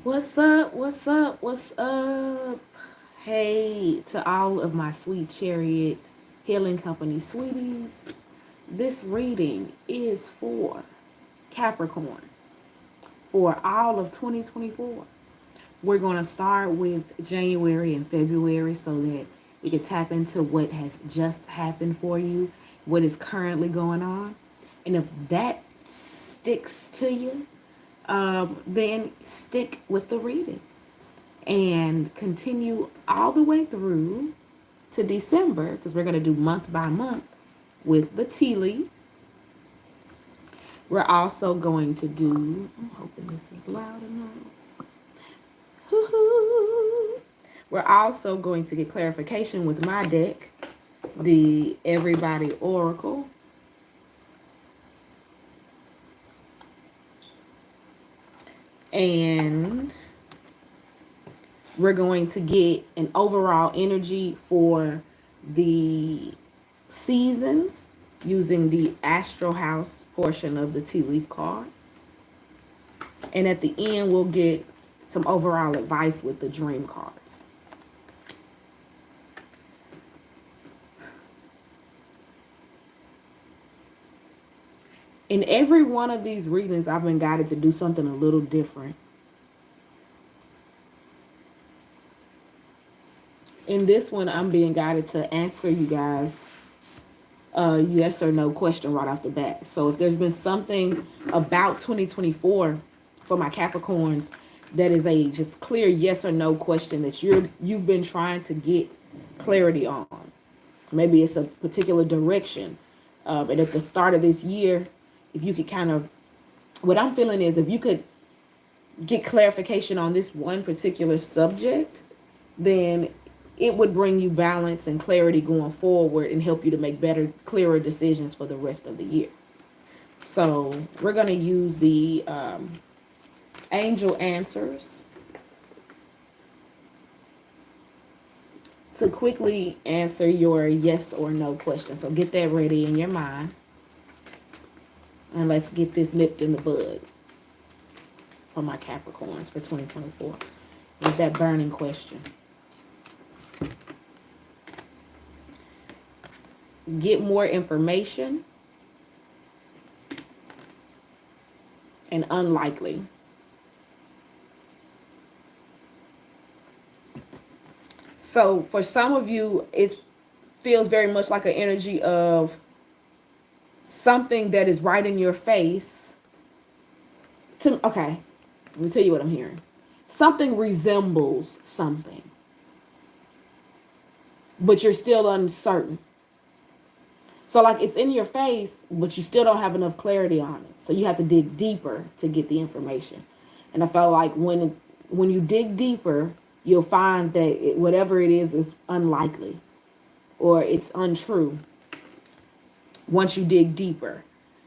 What's up? What's up? What's up? Hey, to all of my sweet chariot healing company sweeties. This reading is for Capricorn for all of 2024. We're going to start with January and February so that we can tap into what has just happened for you, what is currently going on. And if that sticks to you, then stick with the reading and continue all the way through to December because we're going to do month by month with the tea leaf. We're also going to do, I'm hoping this is loud enough. Hoo-hoo. We're also going to get clarification with my deck, the Everybody Oracle. And we're going to get an overall energy for the seasons using the Astro House portion of the tea leaf card. And at the end, we'll get some overall advice with the dream cards. In every one of these readings, I've been guided to do something a little different. In this one, I'm being guided to answer you guys a yes or no question right off the bat. So if there's been something about 2024 for my Capricorns that is a just clear yes or no question that you've been trying to get clarity on, maybe it's a particular direction, and at the start of this year, if you could kind of, what I'm feeling is if you could get clarification on this one particular subject, then it would bring you balance and clarity going forward and help you to make better, clearer decisions for the rest of the year. So we're going to use the angel answers to quickly answer your yes or no question. So get that ready in your mind. And let's get this nipped in the bud for my Capricorns for 2024. Is that burning question. Get more information and unlikely. So for some of you, it feels very much like an energy of something that is right in your face. Okay, let me tell you what I'm hearing. Something resembles something, but you're still uncertain. So like it's in your face, but you still don't have enough clarity on it. So you have to dig deeper to get the information. And I felt like when you dig deeper, you'll find that whatever it is unlikely or it's untrue once you dig deeper.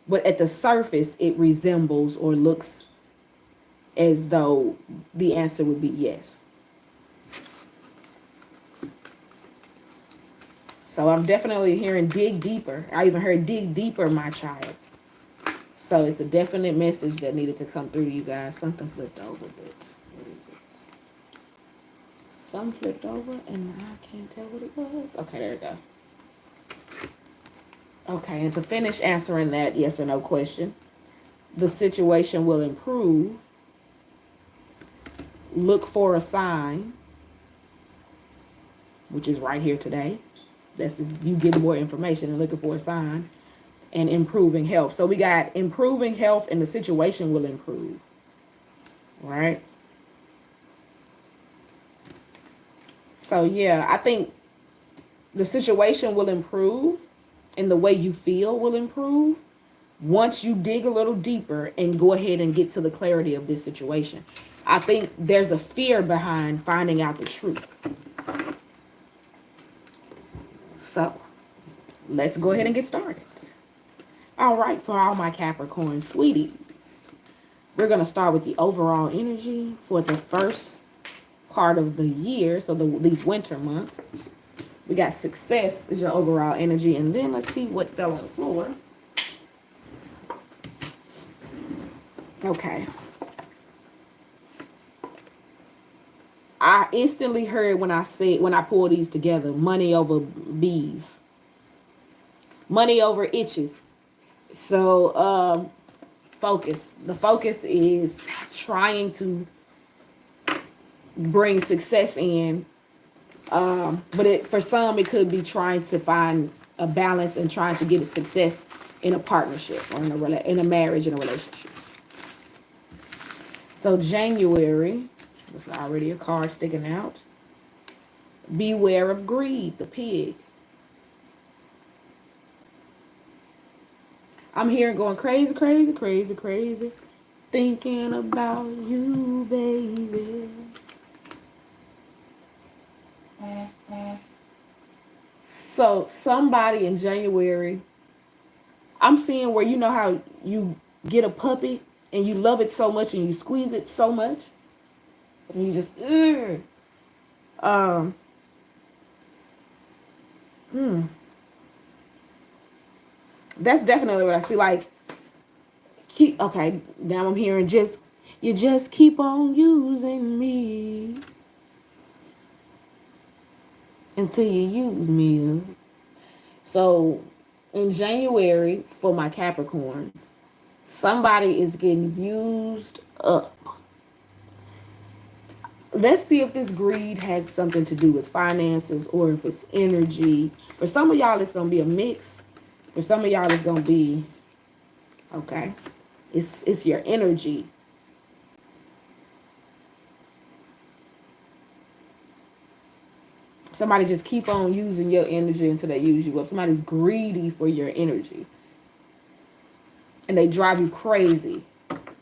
But at the surface, it resembles or looks as though the answer would be yes. So I'm definitely hearing dig deeper. I even heard dig deeper, my child. So it's a definite message that needed to come through to you guys. Something flipped over, but what is it? Some flipped over and I can't tell what it was. Okay, there we go. Okay, and to finish answering that yes or no question, the situation will improve. Look for a sign, which is right here today. This is you getting more information and looking for a sign, and improving health. So we got improving health and the situation will improve. Right? So yeah, I think the situation will improve and the way you feel will improve once you dig a little deeper and go ahead and get to the clarity of this situation. I think there's a fear behind finding out the truth. So let's go ahead and get started. All right, for all my Capricorn sweeties, we're going to start with the overall energy for the first part of the year, so these winter months. We got success is your overall energy, and then let's see what fell on the floor. Okay. I instantly heard when I pulled these together, money over bees, money over itches. So focus. The focus is trying to bring success in. But for some, it could be trying to find a balance and trying to get a success in a partnership or in a marriage, in a relationship. So January, there's already a card sticking out. Beware of greed, the pig. I'm here going crazy, crazy, crazy, crazy. Thinking about you, baby. So somebody in January, I'm seeing where you know how you get a puppy and you love it so much and you squeeze it so much and you just um that's definitely what I see. Like okay, now I'm hearing you just keep on using me until you use me. So in January for my Capricorns, somebody is getting used up. Let's see if this greed has something to do with finances or if it's energy. For some of y'all, it's going to be a mix. For some of y'all, it's going to be, okay, it's your energy. Somebody just keep on using your energy until they use you up. Somebody's greedy for your energy. And they drive you crazy.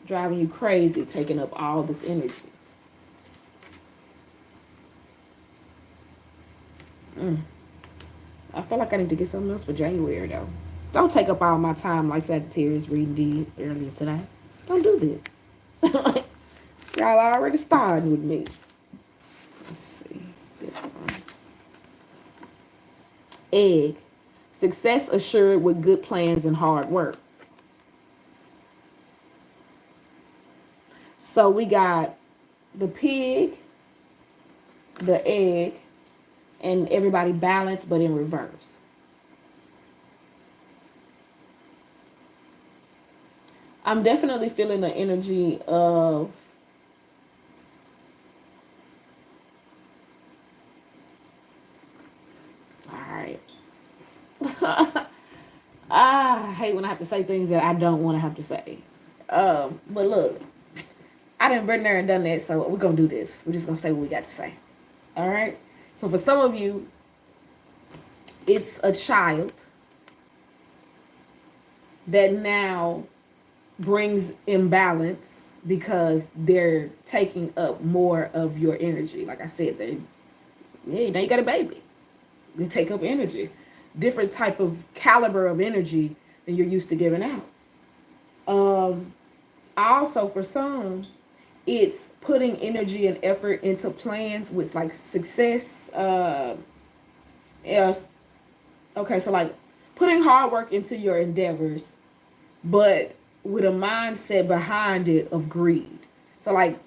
Driving you crazy, taking up all this energy. I feel like I need to get something else for January, though. Don't take up all my time like Sagittarius reading did earlier today. Don't do this. Y'all already starting with me. Let's see. This one. Egg. Success assured with good plans and hard work. So we got the pig, the egg, and everybody balanced but in reverse. I'm definitely feeling the energy of alright. I hate when I have to say things that I don't want to have to say. But look, I done been there and done that, so we're gonna do this. We're just gonna say what we got to say. Alright? So for some of you, it's a child that now brings imbalance because they're taking up more of your energy. Like I said, now you got a baby. They take up energy. Different type of caliber of energy than you're used to giving out. Also, for some, it's putting energy and effort into plans with like success. Yeah, okay, so like putting hard work into your endeavors, but with a mindset behind it of greed. So like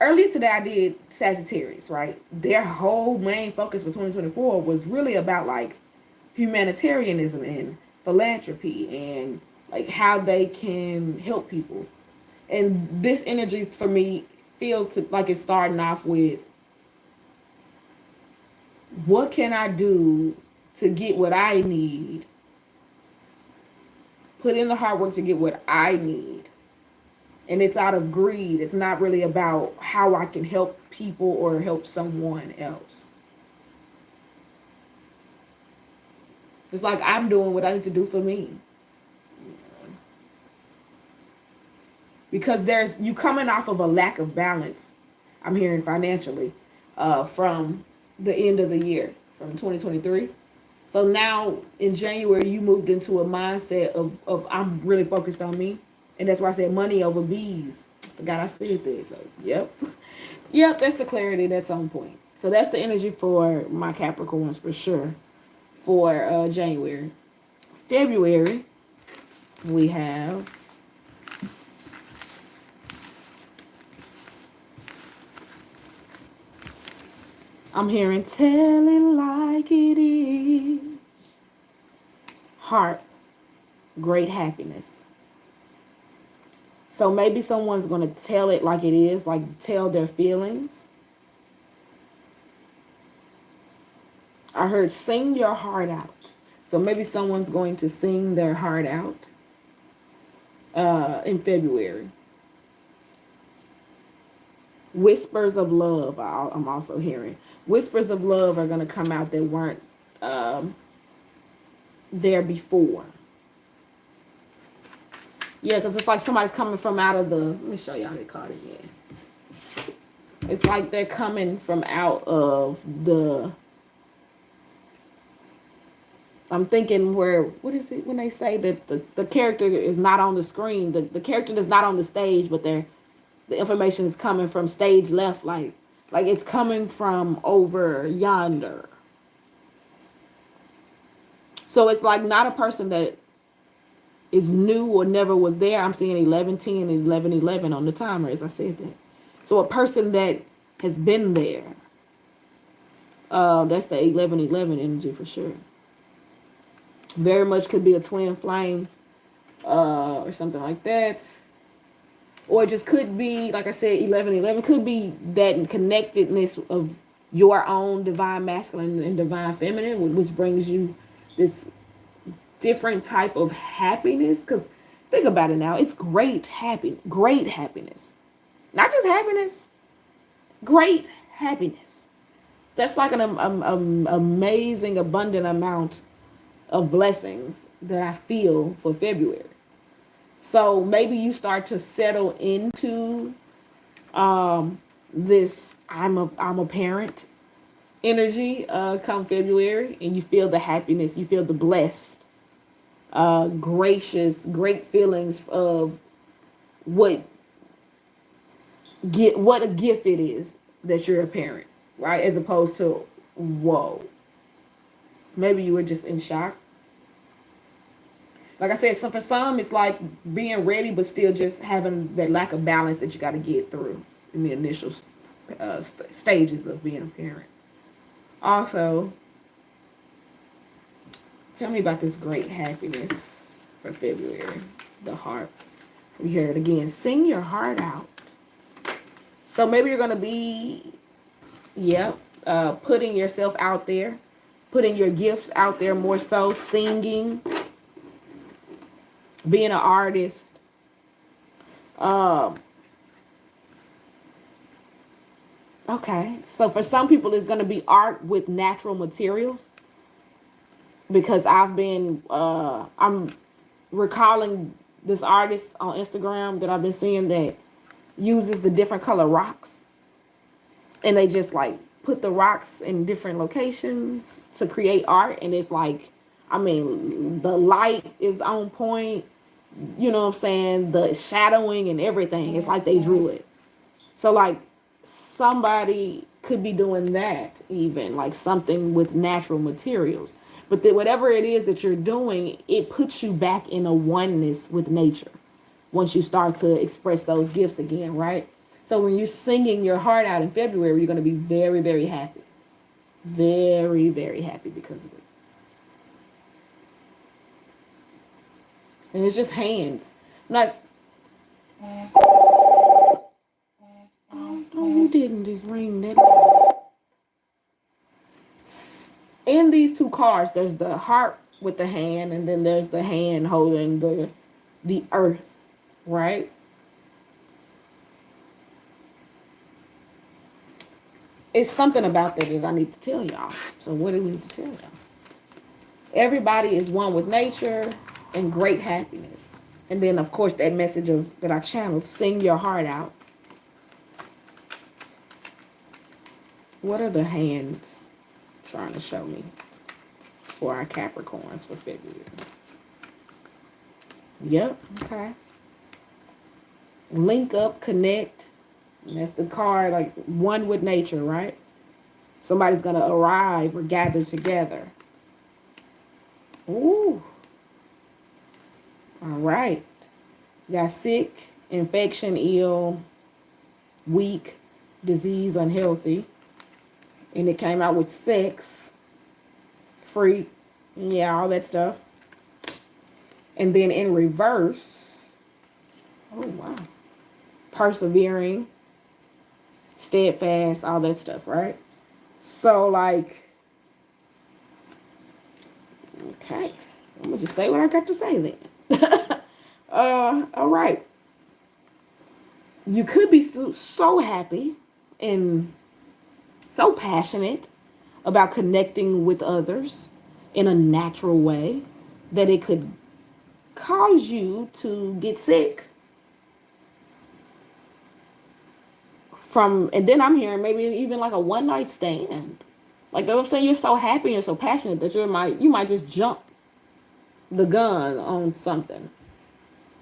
earlier today I did Sagittarius, right? Their whole main focus for 2024 was really about like humanitarianism and philanthropy and like how they can help people. And this energy for me feels like it's starting off with what can I do to get what I need? Put in the hard work to get what I need. And it's out of greed. It's not really about how I can help people or help someone else. It's like I'm doing what I need to do for me. Because you coming off of a lack of balance, I'm hearing financially, from the end of the year, from 2023. So now in January, you moved into a mindset of I'm really focused on me. And that's why I said money over bees. Forgot I said that. So, yep. Yep, that's the clarity that's on point. So that's the energy for my Capricorns for sure for January. February, we have I'm hearing tell it like it is. Heart, great happiness. So maybe someone's going to tell it like it is, like tell their feelings. I heard sing your heart out. So maybe someone's going to sing their heart out in February. Whispers of love, I'm also hearing. Whispers of love are going to come out that weren't there before. Yeah, because it's like somebody's coming from out of the... Let me show y'all the card again. It's like they're coming from out of the... I'm thinking where... What is it when they say that the character is not on the screen? The character is not on the stage, but the information is coming from stage left. Like it's coming from over yonder. So it's like not a person that is new or never was there. I'm seeing 11:10 and 11:11 on the timer as I said that. So a person that has been there. That's the 11:11 energy for sure. Very much could be a twin flame or something like that. Or it just could be, like I said, 11:11 could be that connectedness of your own divine masculine and divine feminine, which brings you this different type of happiness. Because think about it now, it's great happiness, not just happiness, great happiness. That's like an amazing, abundant amount of blessings that I feel for February. So maybe you start to settle into this I'm a parent energy come February, and you feel the happiness, you feel the blessed, gracious, great feelings of what a gift it is that you're a parent, right? As opposed to, whoa, maybe you were just in shock. Like I said, so for some, it's like being ready, but still just having that lack of balance that you got to get through in the initial stages of being a parent. Also, tell me about this great happiness for February, the heart. We hear it again. Sing your heart out. So maybe you're going to be, putting yourself out there, putting your gifts out there more so, singing, being an artist. Okay, so for some people, it's going to be art with natural materials. Because I'm recalling this artist on Instagram that I've been seeing that uses the different color rocks. And they just like put the rocks in different locations to create art. And it's like, I mean, the light is on point. You know what I'm saying? The shadowing and everything. It's like they drew it. So like somebody could be doing that, even like something with natural materials. But whatever it is that you're doing, it puts you back in a oneness with nature once you start to express those gifts again, right? So when you're singing your heart out in February, you're going to be very, very happy. Very, very happy because of it. And it's just hands. Like, oh, you didn't just ring that. In these two cards, there's the heart with the hand, and then there's the hand holding the earth, right? It's something about that I need to tell y'all. So what do we need to tell y'all? Everybody is one with nature and great happiness. And then, of course, that message that I channeled, sing your heart out. What are the hands trying to show me for our Capricorns for February? Yep, okay. Link up, connect. And that's the card, like one with nature, right? Somebody's going to arrive or gather together. Ooh. All right. You got sick, infection, ill, weak, disease, unhealthy. And it came out with sex, freak, yeah, all that stuff. And then in reverse, oh wow, persevering, steadfast, all that stuff, right? So like, okay, I'm gonna just say what I got to say then. All right. You could be so happy and so passionate about connecting with others in a natural way that it could cause you to get sick from, and then I'm hearing maybe even like a one night stand. Like I'm saying, you're so happy and so passionate that you might just jump the gun on something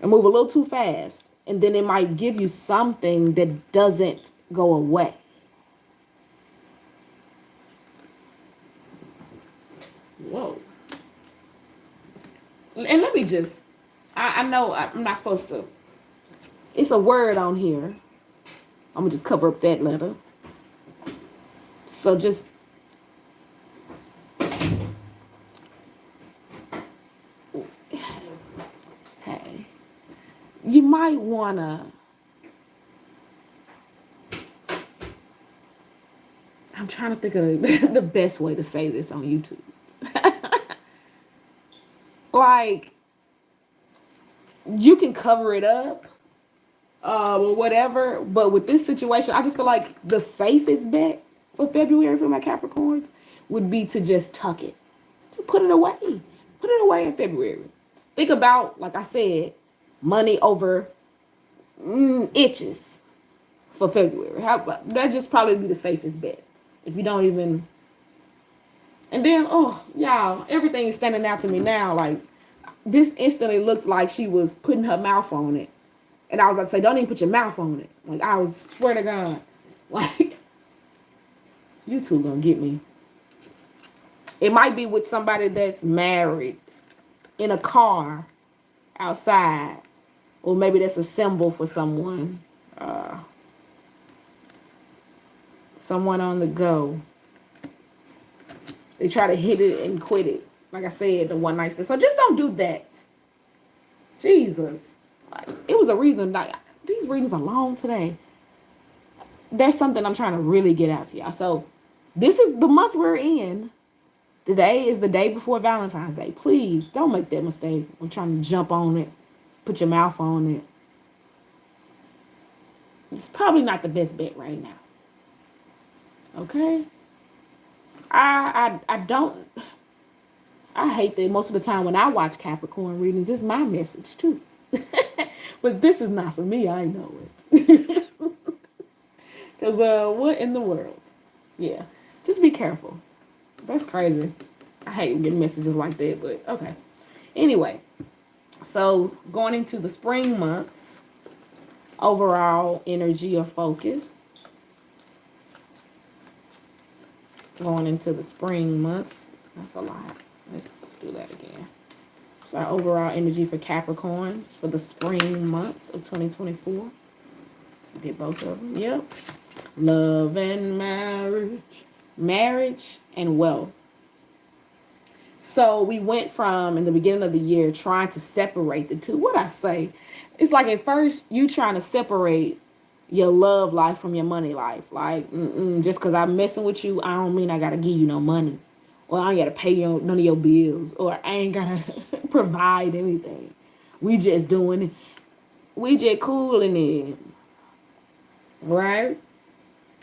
and move a little too fast, and then it might give you something that doesn't go away. Whoa. And let me just, I know I'm not supposed to. It's a word on here. I'm going to just cover up that letter. So just, hey, you might want to, I'm trying to think of the best way to say this on YouTube. Like, you can cover it up or whatever, but with this situation, I just feel like the safest bet for February for my Capricorns would be to just tuck it, to put it away. Put it away in February. Think about, like I said, money over itches for February. That just probably be the safest bet. If you don't even, and then, oh, y'all, everything is standing out to me now. Like, this instantly looked like she was putting her mouth on it. And I was about to say, don't even put your mouth on it. Like, I was, swear to God. Like, you two gonna get me. It might be with somebody that's married in a car outside. Or maybe that's a symbol for someone. Someone on the go. They try to hit it and quit it. Like I said, the one night stand. So just don't do that. Jesus. Like, it was a reason. Like, these readings are long today. There's something I'm trying to really get out to y'all. So this is the month we're in. Today is the day before Valentine's Day. Please don't make that mistake. I'm trying to jump on it. Put your mouth on it. It's probably not the best bet right now. Okay? I hate that most of the time when I watch Capricorn readings, it's my message too. But this is not for me, I know it. Because what in the world? Yeah. Just be careful. That's crazy. I hate getting messages like that, but okay. Anyway, so going into the spring months, overall energy or focus. Going into the spring months. That's a lot. Let's do that again. So our overall energy for Capricorns for the spring months of 2024. Get both of them. Yep. Love and marriage. Marriage and wealth. So we went from, in the beginning of the year, trying to separate the two. What I say? It's like at first you trying to separate your love life from your money life. Like, just because I'm messing with you, I don't mean I got to give you no money. Or I ain't got to pay you none of your bills. Or I ain't got to provide anything. We just doing it. We just cooling it. Right?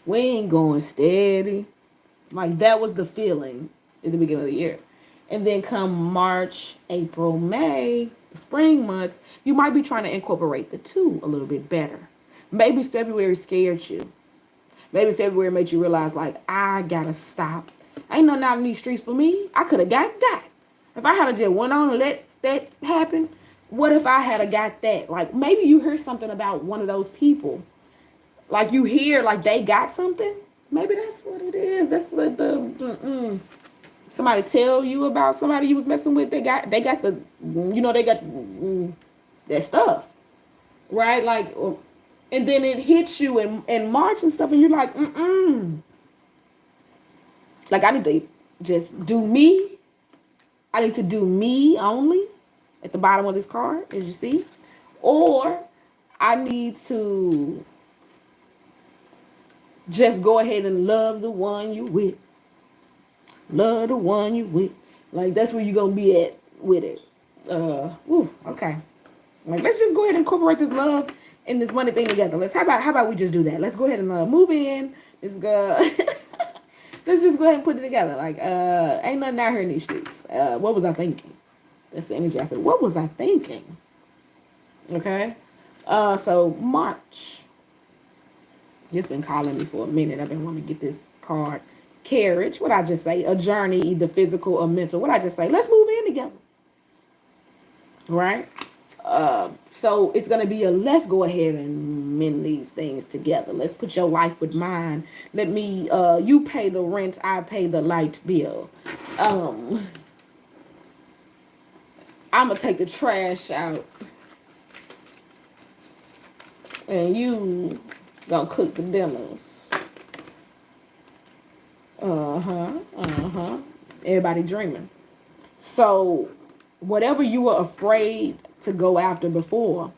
We ain't going steady. Like, that was the feeling at the beginning of the year. And then come March, April, May, the spring months, you might be trying to incorporate the two a little bit better. Maybe February scared you. Maybe February made you realize, like, I gotta stop. Ain't nothing out in these streets for me. I could have got that. If I had just went on and let that happen, what if I had got that? Like, maybe you hear something about one of those people. Like, you hear, like, they got something. Maybe that's what it is. That's what somebody tell you about somebody you was messing with. They got the, they got that stuff. Right? Like, and then it hits you in March and stuff, and you're like, Like, I need to just do me. I need to do me only at the bottom of this card, as you see. Or I need to just go ahead and love the one you with. Love the one you with. Like, that's where you're going to be at with it. Okay. Like, let's just go ahead and incorporate this love and this money thing together. How about we just do that? Let's go ahead and move in. Let's go. Let's just go ahead and put it together. Like, ain't nothing out here in these streets. What was I thinking? That's the energy I feel. What was I thinking? Okay. So March. It's been calling me for a minute. I've been wanting to get this card. Carriage. What I just say? A journey, either physical or mental. What I just say? Let's move in together. Right? So it's going to be let's go ahead and mend these things together. Let's put your life with mine. Let me, you pay the rent, I pay the light bill. I'm going to take the trash out. And you going to cook the dinners. Everybody dreaming. So whatever you were afraid to go after before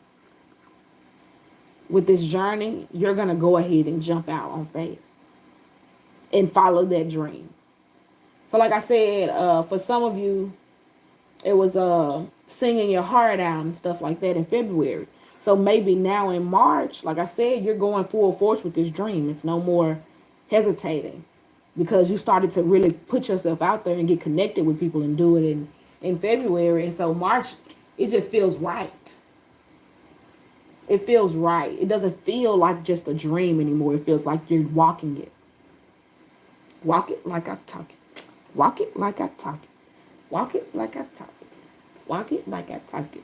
with this journey, you're going to go ahead and jump out on faith and follow that dream. So like I said, for some of you, it was singing your heart out and stuff like that in February. So maybe now in March, like I said, you're going full force with this dream. It's no more hesitating because you started to really put yourself out there and get connected with people and do it in February. And so March, it just feels right. It feels right. It doesn't feel like just a dream anymore. It feels like you're walking it. Walk it like I talk it. Walk it like I talk it. Walk it like I talk it. Walk it like I talk it.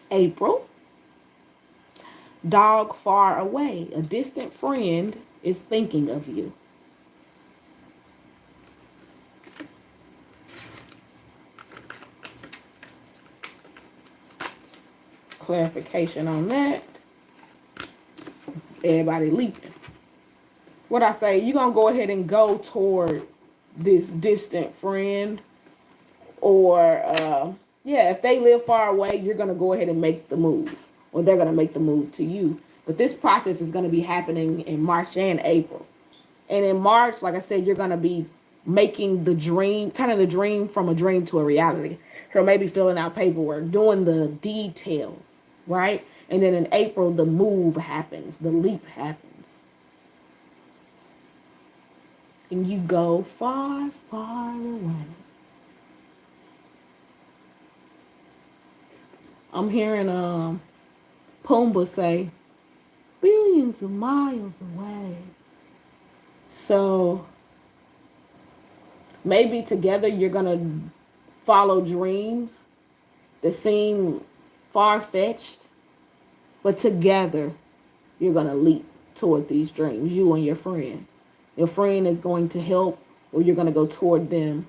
April. Dog far away. A distant friend is thinking of you. Clarification on that. Everybody leaping. What I say, you're going to go ahead and go toward this distant friend. Or, if they live far away, you're going to go ahead and make the move. Or they're going to make the move to you. But this process is going to be happening in March and April. And in March, like I said, you're going to be making the dream, turning the dream from a dream to a reality. So maybe filling out paperwork, doing the details, right? And then in April, the move happens, the leap happens. And you go far, far away. I'm hearing Pumbaa say, billions of miles away. So maybe together you're going to follow dreams that seem far-fetched, but together you're going to leap toward these dreams, you and your friend. Your friend is going to help, or you're going to go toward them,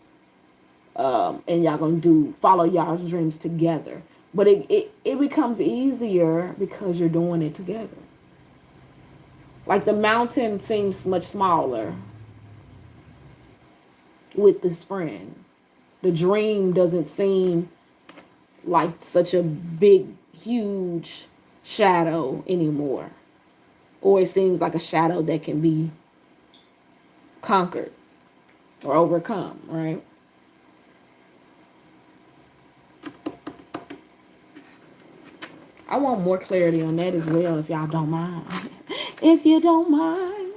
and y'all going to follow y'all's dreams together. But it becomes easier because you're doing it together. Like the mountain seems much smaller with this friend. The dream doesn't seem like such a big, huge shadow anymore. Or it seems like a shadow that can be conquered or overcome, right? I want more clarity on that as well, if y'all don't mind. If you don't mind,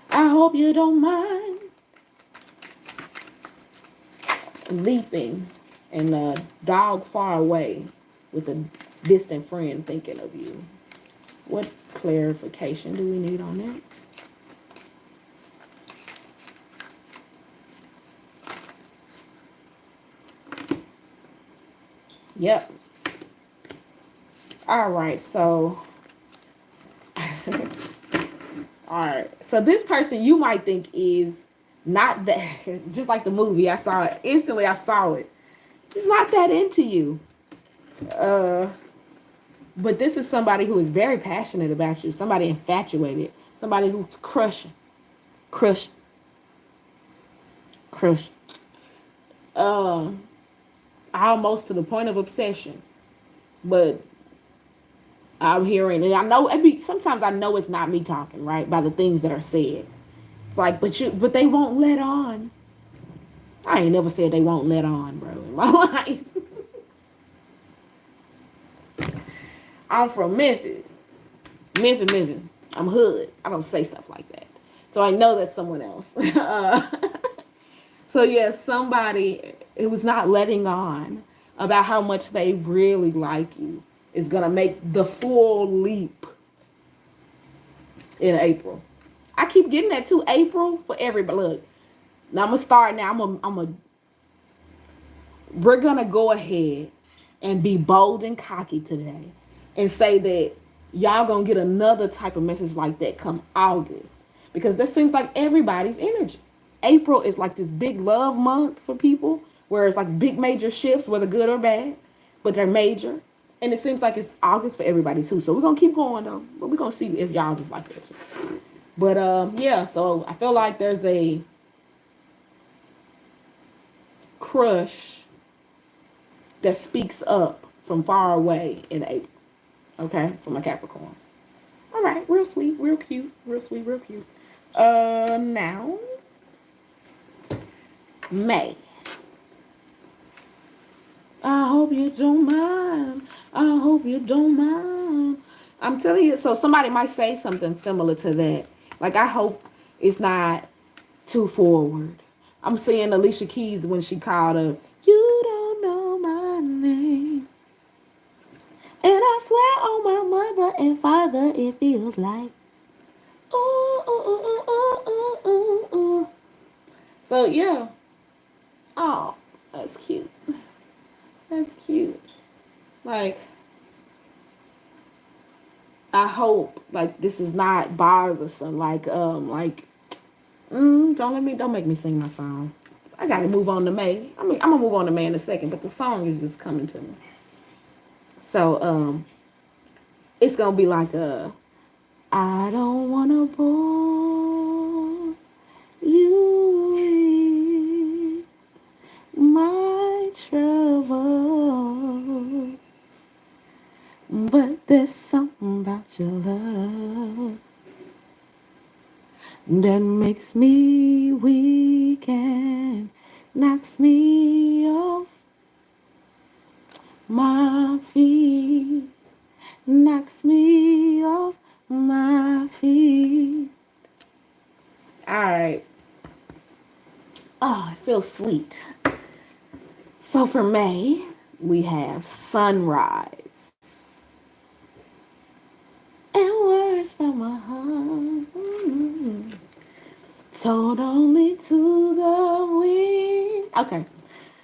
I hope you don't mind. Leaping and a dog far away with a distant friend thinking of you. What clarification do we need on that? Yep. All right, so all right. So this person you might think is not that, just like the movie, I saw it. Instantly I saw it. It's not that into you. But this is somebody who is very passionate about you. Somebody infatuated. Somebody who's crushing. Crush. Crush. Almost to the point of obsession. But I'm hearing, and I know, sometimes I know it's not me talking, right? By the things that are said. It's like, but they won't let on. I ain't never said they won't let on, bro, in my life. I'm from Memphis. Memphis. I'm hood. I don't say stuff like that. So I know that's someone else. So yeah, somebody who was not letting on about how much they really like you is going to make the full leap in April. I keep getting that too. April for everybody. Look, now I'm going to start now. We're going to go ahead and be bold and cocky today and say that y'all going to get another type of message like that come August. Because that seems like everybody's energy. April is like this big love month for people, where it's like big major shifts, whether good or bad, but they're major. And it seems like it's August for everybody too. So we're going to keep going though. But we're going to see if y'all's is like that too. But yeah, so I feel like there's a crush that speaks up from far away in April. Okay, for my Capricorns. All right, real sweet, real cute, real sweet, real cute. Now, May. I hope you don't mind. I hope you don't mind. I'm telling you, so somebody might say something similar to that. Like, I hope it's not too forward. I'm seeing Alicia Keys when she called her, "You don't know my name. And I swear on my mother and father, it feels like, ooh, ooh, ooh, ooh, ooh, ooh, ooh." So, yeah. Oh, that's cute. That's cute. Like, I hope like this is not bothersome. Don't make me sing my song. I gotta move on to May. I mean, I'm gonna move on to May in a second, but the song is just coming to me. So it's gonna be like I don't wanna bore you with my trouble. But there's something about your love that makes me weak and knocks me off my feet. Knocks me off my feet. Alright. Oh, it feels sweet. So for May, we have sunrise. And words from my heart, told only to the wind. Okay,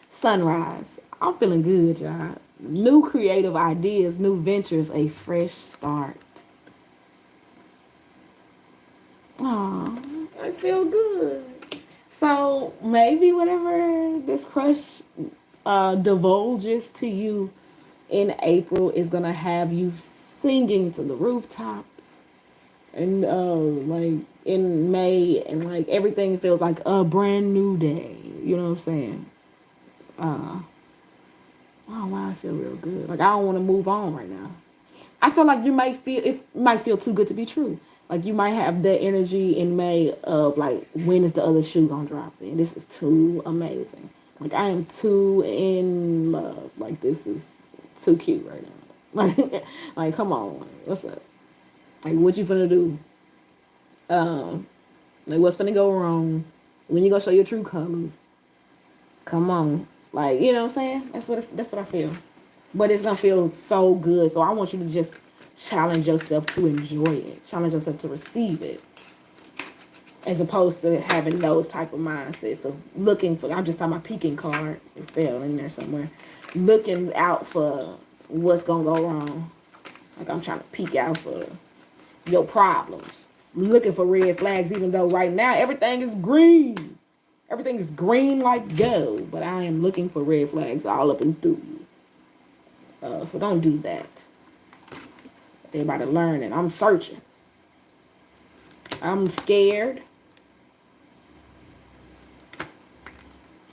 sunrise. I'm feeling good, y'all. New creative ideas, new ventures, a fresh start. Oh, I feel good. So maybe whatever this crush divulges to you in April is gonna have you singing to the rooftops, and like in May, and like everything feels like a brand new day. You know what I'm saying? Oh wow, I feel real good. Like I don't want to move on right now. I feel like it might feel too good to be true. Like you might have that energy in May of like, when is the other shoe gonna drop? And this is too amazing. Like I am too in love. Like this is too cute right now. Like come on, what's up? Like what you finna do? Like what's finna go wrong? When you gonna show your true colors? Come on, like you know what I'm saying? That's what I feel. But it's gonna feel so good. So I want you to just challenge yourself to enjoy it. Challenge yourself to receive it. As opposed to having those type of mindsets of looking for, I'm just talking about peeking card. It fell in there somewhere. Looking out for what's gonna go wrong. Like I'm trying to peek out for your problems. Looking for red flags, even though right now everything is green. Everything is green like go. But I am looking for red flags all up and through you. So don't do that. Everybody learning. I'm searching. I'm scared.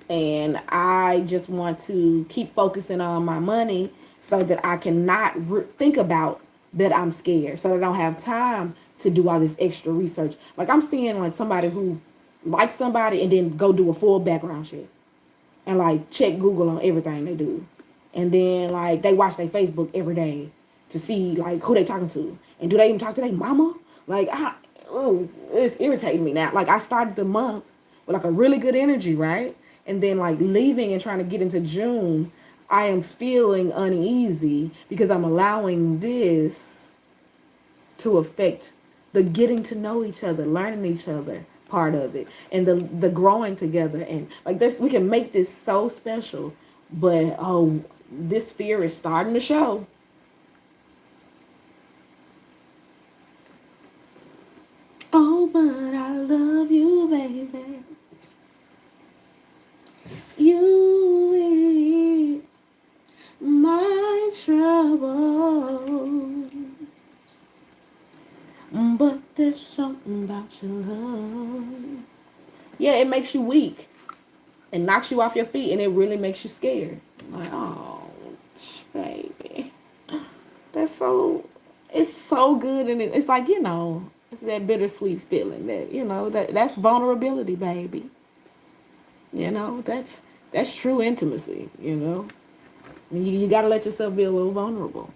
And I just want to keep focusing on my money so that I can not think about that I'm scared. So that I don't have time to do all this extra research. Like I'm seeing like somebody who likes somebody and then go do a full background check. And like check Google on everything they do. And then like they watch their Facebook every day to see like who they talking to. And do they even talk to their mama? Like, it's irritating me now. Like I started the month with like a really good energy, right? And then like leaving and trying to get into June, I am feeling uneasy because I'm allowing this to affect the getting to know each other, learning each other part of it, and the growing together. And like this, we can make this so special, but oh, this fear is starting to show. Oh, but I love you, baby. You is my trouble. But there's something about your love. Yeah, it makes you weak. It knocks you off your feet, and it really makes you scared. Like, oh, baby. That's so, it's so good. And it's like, it's that bittersweet feeling that, that's vulnerability, baby. That's true intimacy, You got to let yourself be a little vulnerable.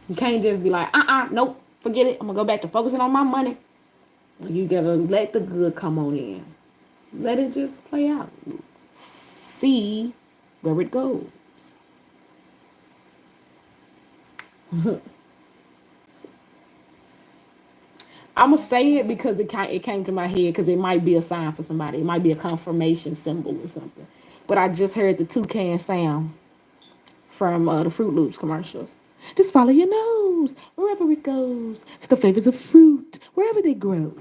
You can't just be like, nope, forget it. I'm going to go back to focusing on my money. You got to let the good come on in. Let it just play out. See where it goes. I'm going to say it because it came to my head because it might be a sign for somebody. It might be a confirmation symbol or something. But I just heard the toucan sound from the Fruit Loops commercials. Just follow your nose wherever it goes. It's the flavors of fruit wherever they grow.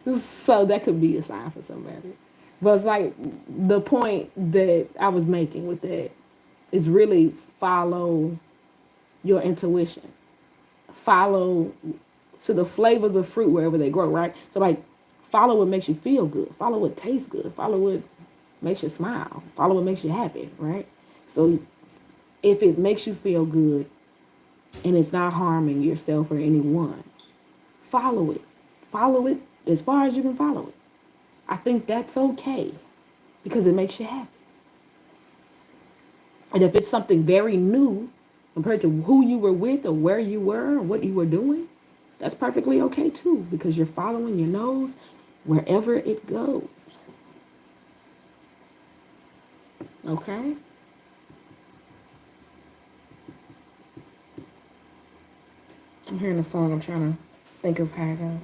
So that could be a sign for somebody. But it's like the point that I was making with that is really follow your intuition. Follow to the flavors of fruit wherever they grow, right? So like follow what makes you feel good. Follow what tastes good. Follow what makes you smile. Follow what makes you happy, right? So if it makes you feel good and it's not harming yourself or anyone, follow it. Follow it as far as you can follow it. I think that's okay because it makes you happy. And if it's something very new compared to who you were with or where you were or what you were doing, that's perfectly okay too because you're following your nose wherever it goes. Okay? I'm hearing a song. I'm trying to think of how it goes.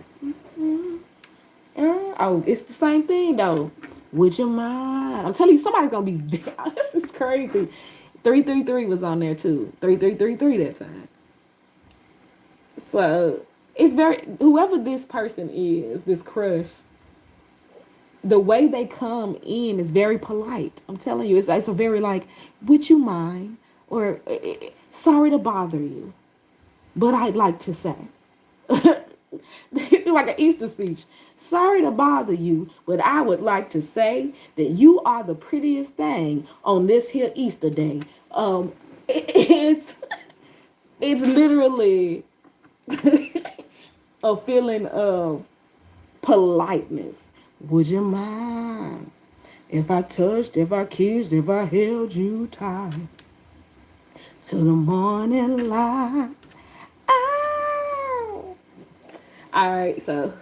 Oh, it's the same thing though. Would you mind? I'm telling you, somebody's gonna be. This is crazy. 333 was on there too. 3333 that time. So it's very whoever this person is, this crush. The way they come in is very polite. I'm telling you, it's a very like, would you mind? Or sorry to bother you, but I'd like to say. Like an Easter speech. Sorry to bother you, but I would like to say that you are the prettiest thing on this here Easter day. It's literally a feeling of politeness. Would you mind if I touched, if I kissed, if I held you tight till the morning light? All right, so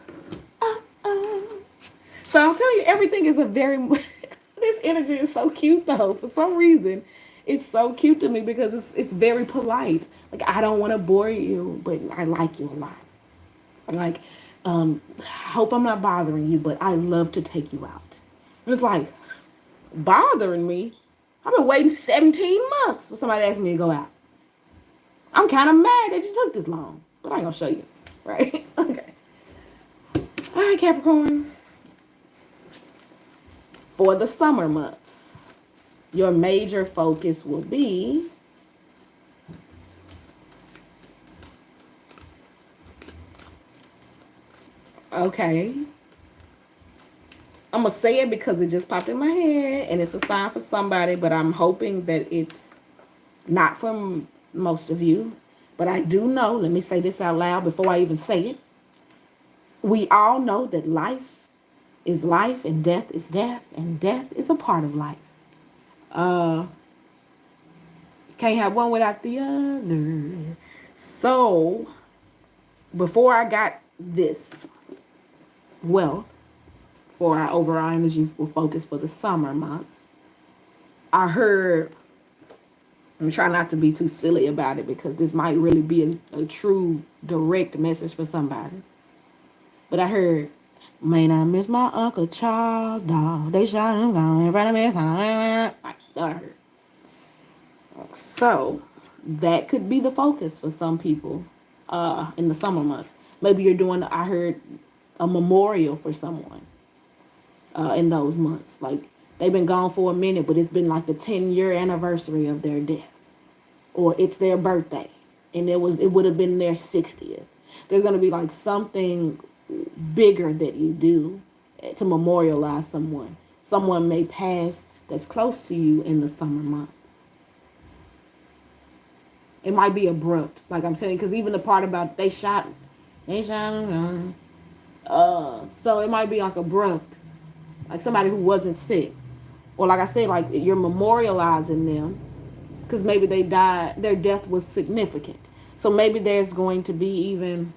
I'm telling you, everything is a very. This energy is so cute though. For some reason, it's so cute to me because it's very polite. Like I don't want to bore you, but I like you a lot. Like, hope I'm not bothering you, but I love to take you out. And it's like bothering me. I've been waiting 17 months for somebody to ask me to go out. I'm kind of mad that you took this long, but I ain't gonna show you, right? Okay. All right, Capricorns. For the summer months, your major focus will be Okay. I'm going to say it because it just popped in my head and it's a sign for somebody, but I'm hoping that it's not for most of you. But I do know, let me say this out loud before I even say it. We all know that life is life and death is death, and death is a part of life. Can't have one without the other. So, before I got this wealth for our overall energy for focus for the summer months, I heard, I'm trying not to be too silly about it because this might really be a true direct message for somebody. But I heard, man, I miss my Uncle Charles, dog. They shot him down in front of me. I heard. So that could be the focus for some people in the summer months. Maybe you're doing, I heard, a memorial for someone in those months. Like they've been gone for a minute, but it's been like the 10-year anniversary of their death. Or it's their birthday. And it would have been their 60th. There's gonna be like something bigger that you do to memorialize someone. Someone may pass that's close to you in the summer months. It might be abrupt, like I'm saying, because even the part about they shot him. So it might be like abrupt, like somebody who wasn't sick, or like I said, like you're memorializing them because maybe they died, their death was significant. So maybe there's going to be even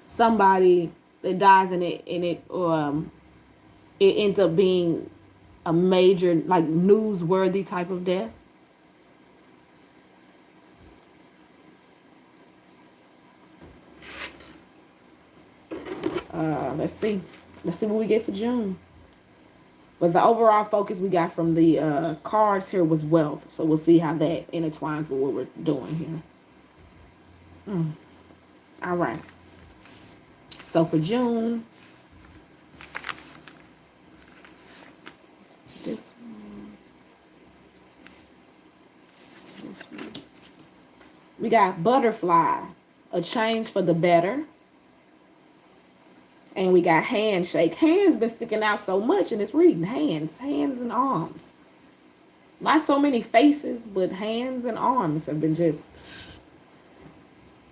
somebody that dies and it ends up being a major, like newsworthy type of death. Let's see what we get for June. But the overall focus we got from the cards here was wealth. So we'll see how that intertwines with what we're doing here. All right. So for June, this one. We got butterfly, a change for the better. And we got handshake. Hands been sticking out so much and it's reading hands and arms. Not so many faces, but hands and arms have been just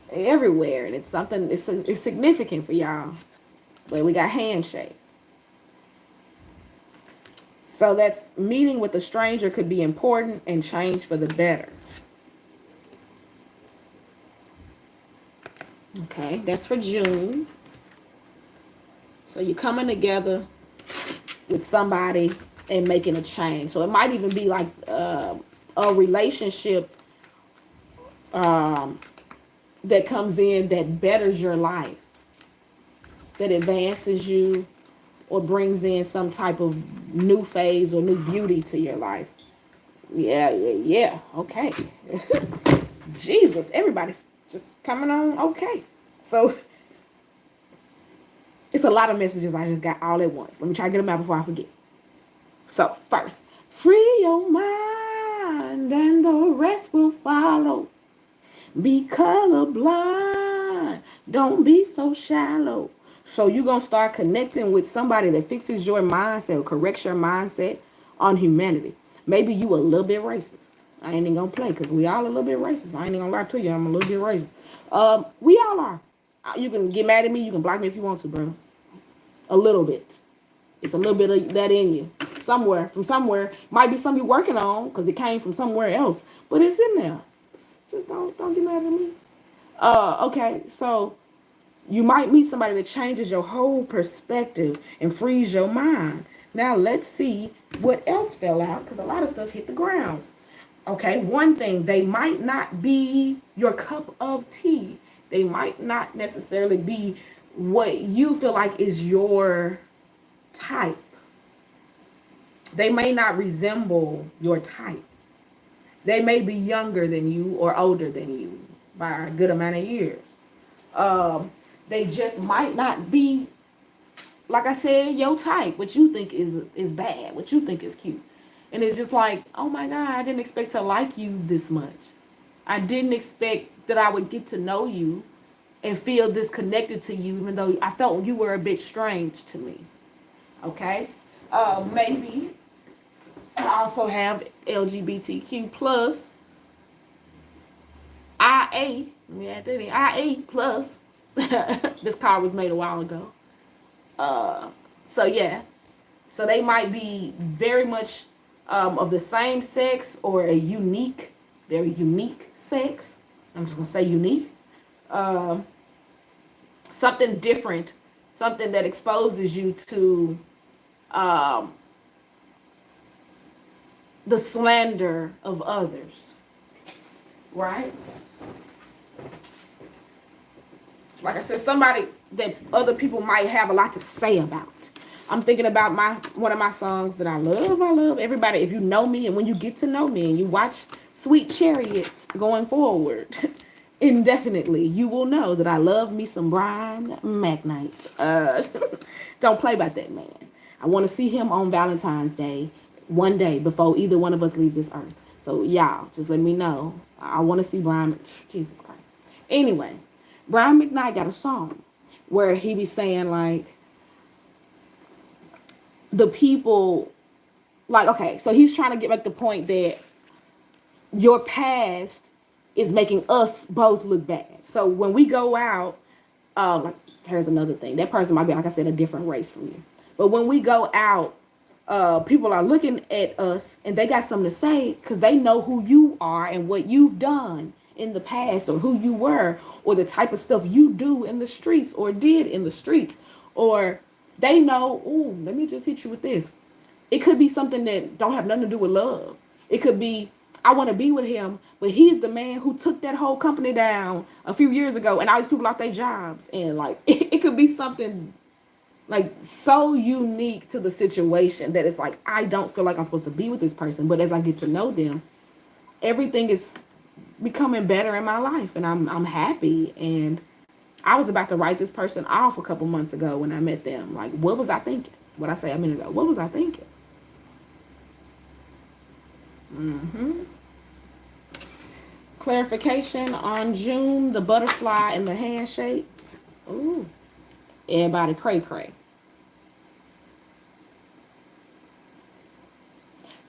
everywhere. And it's something, it's significant for y'all. But we got handshake. So that's meeting with a stranger could be important and change for the better. Okay, that's for June. So you're coming together with somebody and making a change. So it might even be like a relationship that comes in that betters your life, that advances you or brings in some type of new phase or new beauty to your life. Yeah. Okay. Jesus, everybody just coming on. Okay. So it's a lot of messages I just got all at once. Let me try to get them out before I forget. So first, free your mind and the rest will follow. Be colorblind. Don't be so shallow. So you're going to start connecting with somebody that fixes your mindset or corrects your mindset on humanity. Maybe you a little bit racist. I ain't even going to play because we all a little bit racist. I ain't even going to lie to you. I'm a little bit racist. We all are. You can get mad at me. You can block me if you want to, bro. A little bit. It's a little bit of that in you. Somewhere. From somewhere. Might be something you're working on because it came from somewhere else. But it's in there. Just don't get mad at me. Okay, so you might meet somebody that changes your whole perspective and frees your mind. Now let's see what else fell out because a lot of stuff hit the ground. Okay, one thing, they might not be your cup of tea. They might not necessarily be what you feel like is your type. They may not resemble your type. They may be younger than you or older than you by a good amount of years. They just might not be, like I said, your type, what you think is bad, what you think is cute. And it's just like, oh my God, I didn't expect to like you this much. I didn't expect that I would get to know you and feel disconnected to you, even though I felt you were a bit strange to me. Okay? Maybe I also have LGBTQ plus IA. Let me add that in. IA plus. This card was made a while ago. So yeah. So they might be very much of the same sex or a unique, very unique sex. I'm just gonna say unique. Um, Something different, something that exposes you to um, the slander of others, right? Like I said, somebody that other people might have a lot to say about. I'm thinking about one of my songs that I love. I love everybody. If you know me and when you get to know me and you watch Sweet Chariots going forward indefinitely, you will know that I love me some Brian McKnight. Don't play about that man. I want to see him on Valentine's Day, one day before either one of us leave this earth. So y'all, just let me know. I want to see Brian. Jesus Christ. Anyway, Brian McKnight got a song where he be saying like, the people, like, okay, so he's trying to get back the point that your past is making us both look bad. So when we go out, like, here's another thing. That person might be, like I said, a different race from you. But when we go out, people are looking at us and they got something to say because they know who you are and what you've done in the past, or who you were, or the type of stuff you do in the streets or did in the streets, or they know, ooh, let me just hit you with this. It could be something that don't have nothing to do with love. It could be, I want to be with him, but he's the man who took that whole company down a few years ago and all these people lost their jobs. And like, it could be something like so unique to the situation that it's like, I don't feel like I'm supposed to be with this person. But as I get to know them, everything is becoming better in my life, and I'm happy. And I was about to write this person off a couple months ago when I met them. Like, what was I thinking? What I say a minute ago, what was I thinking? Clarification on June, the butterfly and the handshake. Ooh, everybody cray cray.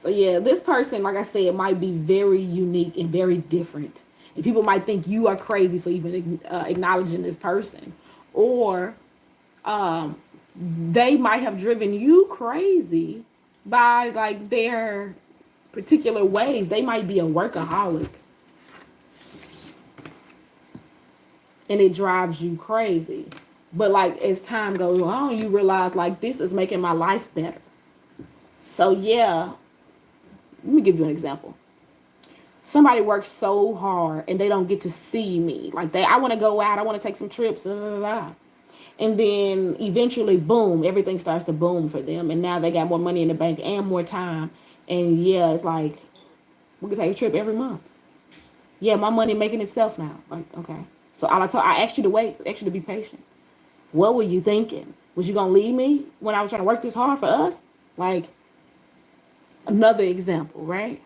So yeah, this person, like I said, might be very unique and very different. And people might think you are crazy for even acknowledging this person. Or they might have driven you crazy by like their particular ways. They might be a workaholic. And it drives you crazy. But like as time goes on, you realize like this is making my life better. So yeah, let me give you an example. Somebody works so hard and they don't get to see me. Like I want to go out, I want to take some trips, blah, blah, blah. And then eventually, boom, everything starts to boom for them. And now they got more money in the bank and more time. And yeah, it's like, we can take a trip every month. Yeah, my money making itself now. Like, okay. So I asked you to wait, I asked you to be patient. What were you thinking? Was you going to leave me when I was trying to work this hard for us? Like, another example, right?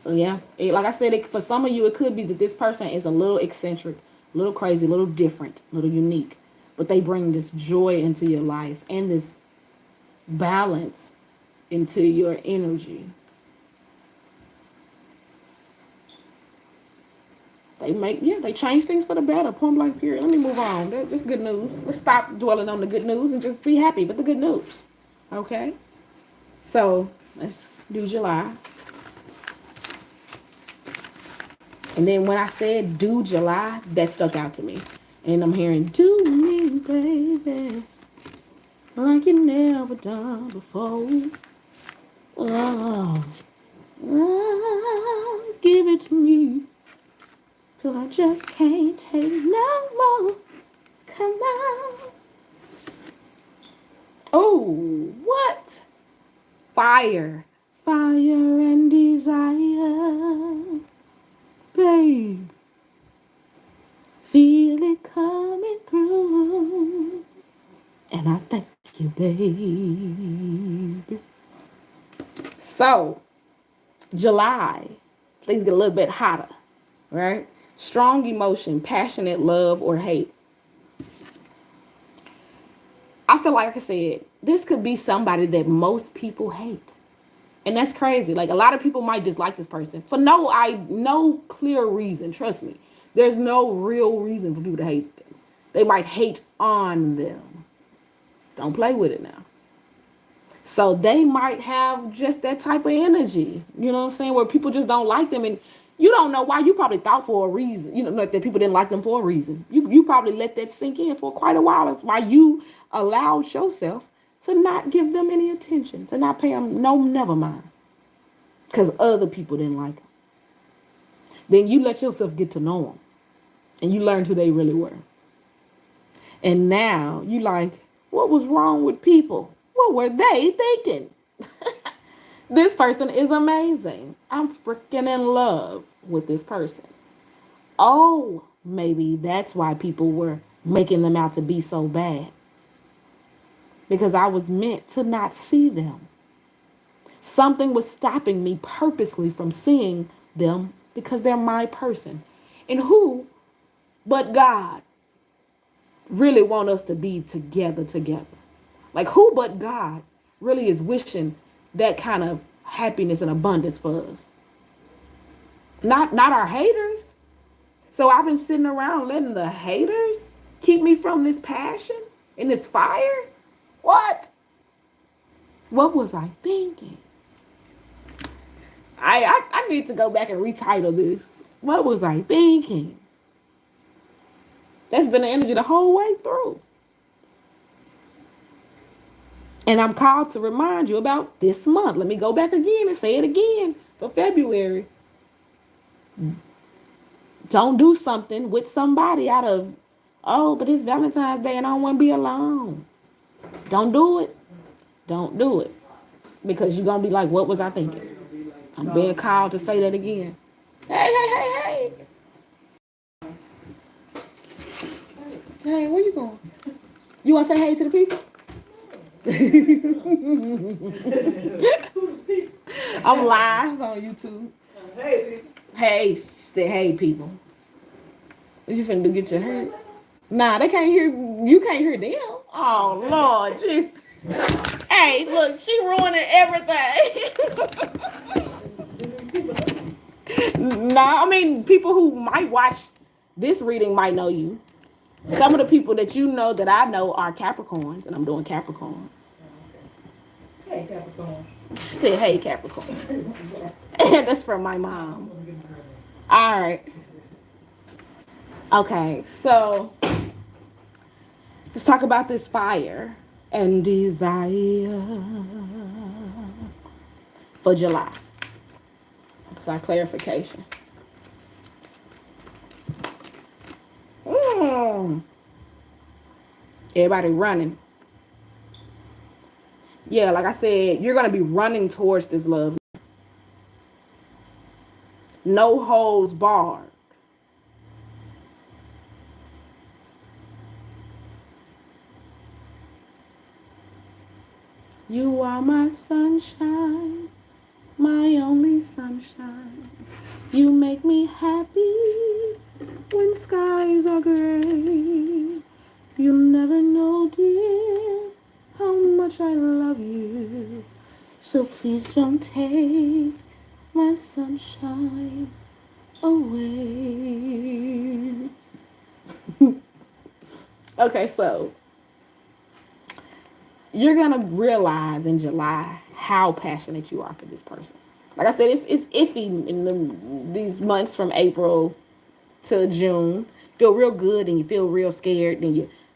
So yeah, like I said, for some of you, it could be that this person is a little eccentric, a little crazy, a little different, a little unique. But they bring this joy into your life and this balance into your energy. They change things for the better, point blank period. Let me move on. That's good news. Let's stop dwelling on the good news and just be happy with the good news. Okay? So, let's do July. And then when I said do July, that stuck out to me. And I'm hearing, do me, baby, like you never done before. Oh, give it to me. Till I just can't take no more. Come on. Oh, what? Fire. Fire and desire. Babe. Feel it coming through. And I thank you, babe. So, July, things get a little bit hotter, right? Strong emotion, passionate love or hate. I feel like I said, this could be somebody that most people hate. And that's crazy. Like, a lot of people might dislike this person for no clear reason. Trust me. There's no real reason for people to hate them. They might hate on them. Don't play with it now. So they might have just that type of energy, you know what I'm saying, where people just don't like them, and you don't know why. You probably thought for a reason, you know, like that people didn't like them for a reason. You probably let that sink in for quite a while. That's why you allowed yourself to not give them any attention, to not pay them no never mind, because other people didn't like them. Then you let yourself get to know them, and you learned who they really were. And now you like, what was wrong with people? What were they thinking? This person is amazing. I'm freaking in love with this person. Oh, maybe that's why people were making them out to be so bad. Because I was meant to not see them. Something was stopping me purposely from seeing them because they're my person. And who but God really want us to be together? Like, who but God really is wishing that kind of happiness and abundance for us? Not our haters. So I've been sitting around letting the haters keep me from this passion and this fire? What? What was I thinking? I need to go back and retitle this. What was I thinking? That's been the energy the whole way through. And I'm called to remind you about this month. Let me go back again and say it again for February. Don't do something with somebody out of, oh, but it's Valentine's Day and I don't want to be alone. Don't do it. Don't do it. Because you're going to be like, what was I thinking? I'm being called to say that again. Hey. Hey, where you going? You want to say hey to the people? I'm live on YouTube. Hey, people. Hey, she said, hey, people. What you finna do, get your hair? Nah, they can't hear, you can't hear them. Oh, Lord. Hey, look, she ruining everything. Nah, I mean, people who might watch this reading might know you. Some of the people that you know that I know are Capricorns, and I'm doing Capricorn. Hey, Capricorn. She said, hey, Capricorn. And that's from my mom. All right. Okay, so let's talk about this fire and desire for July. That's our clarification. Everybody running. Yeah, like I said, you're going to be running towards this love. No holds barred. You are my sunshine, my only sunshine. You make me happy when skies are gray. You'll never know, dear, how much I love you. So please don't take my sunshine away. Okay, so you're going to realize in July how passionate you are for this person. Like I said, it's iffy in these months from April to June. Feel real good and you feel real scared.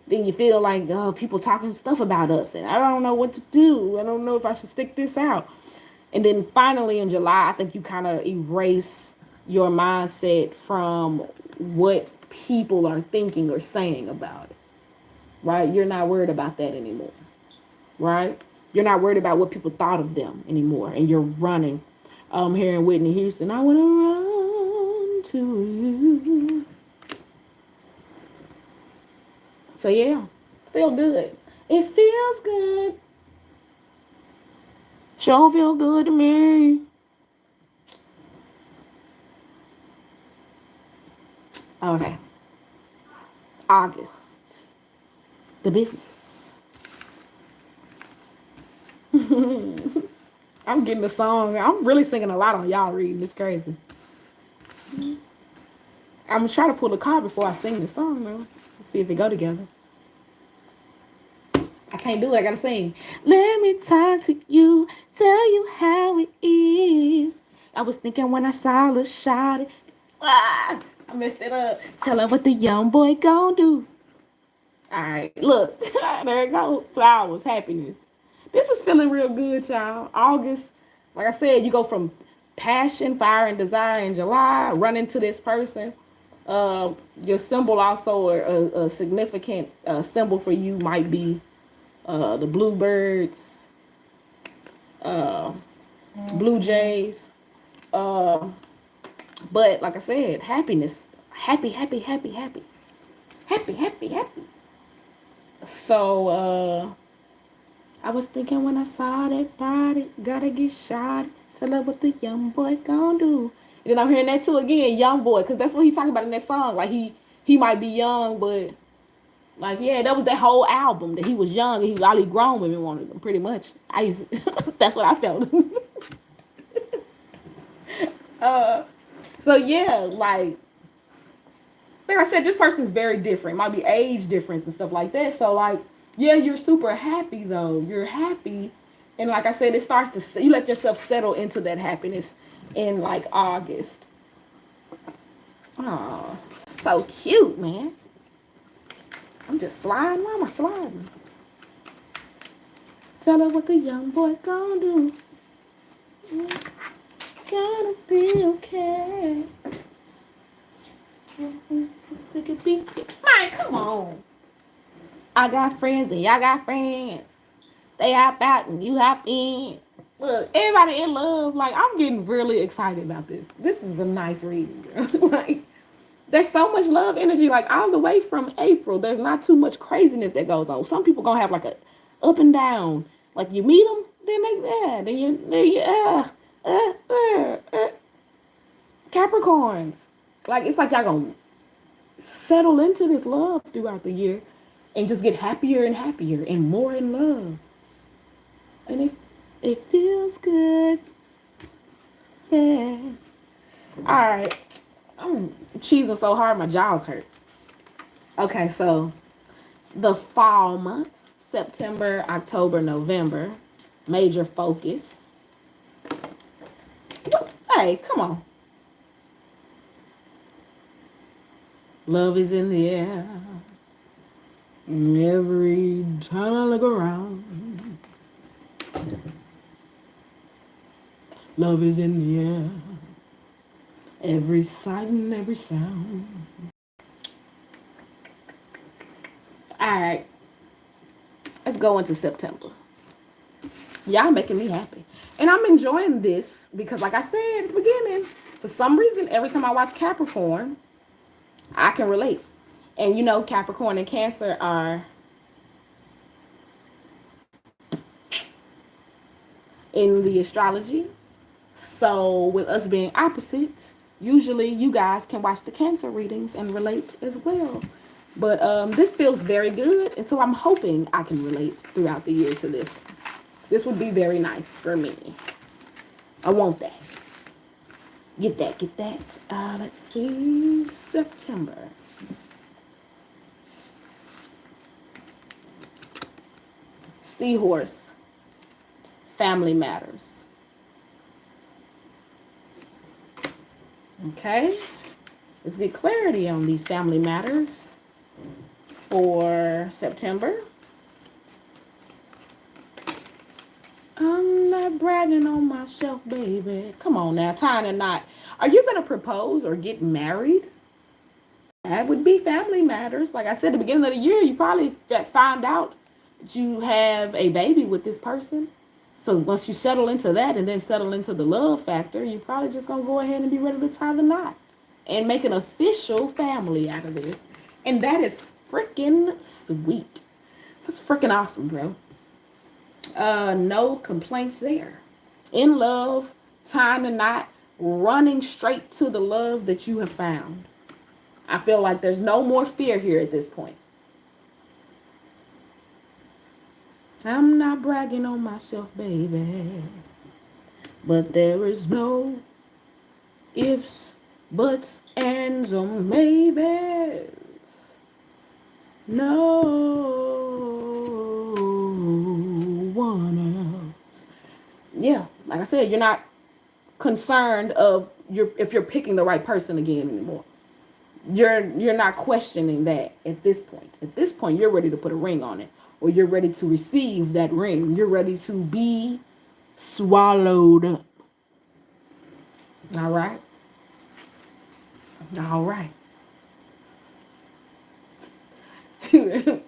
Then you feel like, oh, people talking stuff about us and I don't know what to do. I don't know if I should stick this out. And then finally in July, I think you kind of erase your mindset from what people are thinking or saying about it. Right? You're not worried about that anymore. Right? You're not worried about what people thought of them anymore. And you're running. Here in Whitney Houston, I want to run to you. So yeah, feel good. It feels good. Sure feel good to me. Okay. August. The business. I'm getting the song. I'm really singing a lot on y'all reading. It's crazy. I'm gonna try to pull a card before I sing the song though. See if it go together. I can't do it. I gotta sing. Let me talk to you, tell you how it is. I was thinking when I saw the shot. I messed it up. Tell her what the young boy gon' do. All right, look, there it go. Flowers, happiness. This is feeling real good, y'all. August, like I said, you go from passion, fire, and desire in July, run into this person. Your symbol also, a significant symbol for you might be the bluebirds, blue jays. But like I said, happiness, happy, happy, happy, happy, happy, happy, happy. So I was thinking when I saw that body, gotta get shot. Tell her what the young boy gon' do. And then I'm hearing that too again, young boy, because that's what he talking about in that song. Like he might be young, but like yeah, that was that whole album that he was young and he all he grown women wanted him pretty much. I used to, that's what I felt. So yeah, like I said, this person's very different. Might be age difference and stuff like that. So like, yeah, you're super happy though. You're happy, and like I said, it starts to you let yourself settle into that happiness in like August. Oh, so cute, man. I'm just sliding. Why am I sliding? Tell her what the young boy gonna do. Gonna be okay. It could be. Man, come on. I got friends and y'all got friends. They hop out and you hop in. Look, everybody in love. Like, I'm getting really excited about this. This is a nice reading, girl. Like, there's so much love energy, like all the way from April. There's not too much craziness that goes on. Some people gonna have like a up and down. Like you meet them, then they Capricorns. Like it's like y'all gonna settle into this love throughout the year and just get happier and happier and more in love. And it feels good. Yeah. All right. I'm cheesing so hard my jaws hurt. Okay, so the fall months, September, October, November, major focus. Hey, come on. Love is in the air. Every time I look around. Love is in the air. Every sight and every sound. All right. Let's go into September. Y'all making me happy. And I'm enjoying this because like I said at the beginning, for some reason, every time I watch Capricorn, I can relate. And you know, Capricorn and Cancer are in the astrology. So with us being opposite, usually you guys can watch the Cancer readings and relate as well. But this feels very good. And so I'm hoping I can relate throughout the year to this. This would be very nice for me. I want that. Get that, get that. Let's see. September. Seahorse. Family matters. Okay. Let's get clarity on these family matters for September. I'm not bragging on myself, baby. Come on now, tying a knot. Are you going to propose or get married? That would be family matters. Like I said, at the beginning of the year, you probably found out that you have a baby with this person. So once you settle into that and then settle into the love factor, you're probably just going to go ahead and be ready to tie the knot and make an official family out of this. And that is freaking sweet. That's freaking awesome, bro. No complaints there. In love, tying the knot, running straight to the love that you have found. I feel like there's no more fear here at this point. I'm not bragging on myself, baby. But there is no ifs, buts, ands, or maybes. No one else. Yeah, like I said, you're not concerned of if you're picking the right person again anymore. You're not questioning that at this point. At this point, you're ready to put a ring on it, or you're ready to receive that ring. You're ready to be swallowed up. All right. All right. You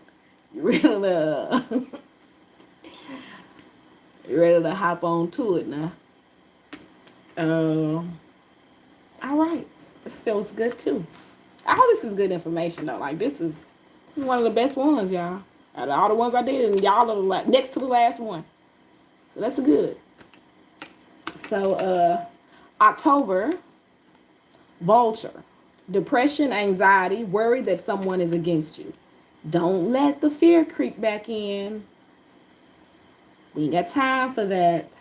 ready to you ready to hop on to it now? All right. This feels good too. All this is good information though. Like this is one of the best ones, y'all. Out of all the ones I did, and y'all are the next to the last one. So that's good. So October, vulture. Depression, anxiety, worry that someone is against you. Don't let the fear creep back in. We ain't got time for that.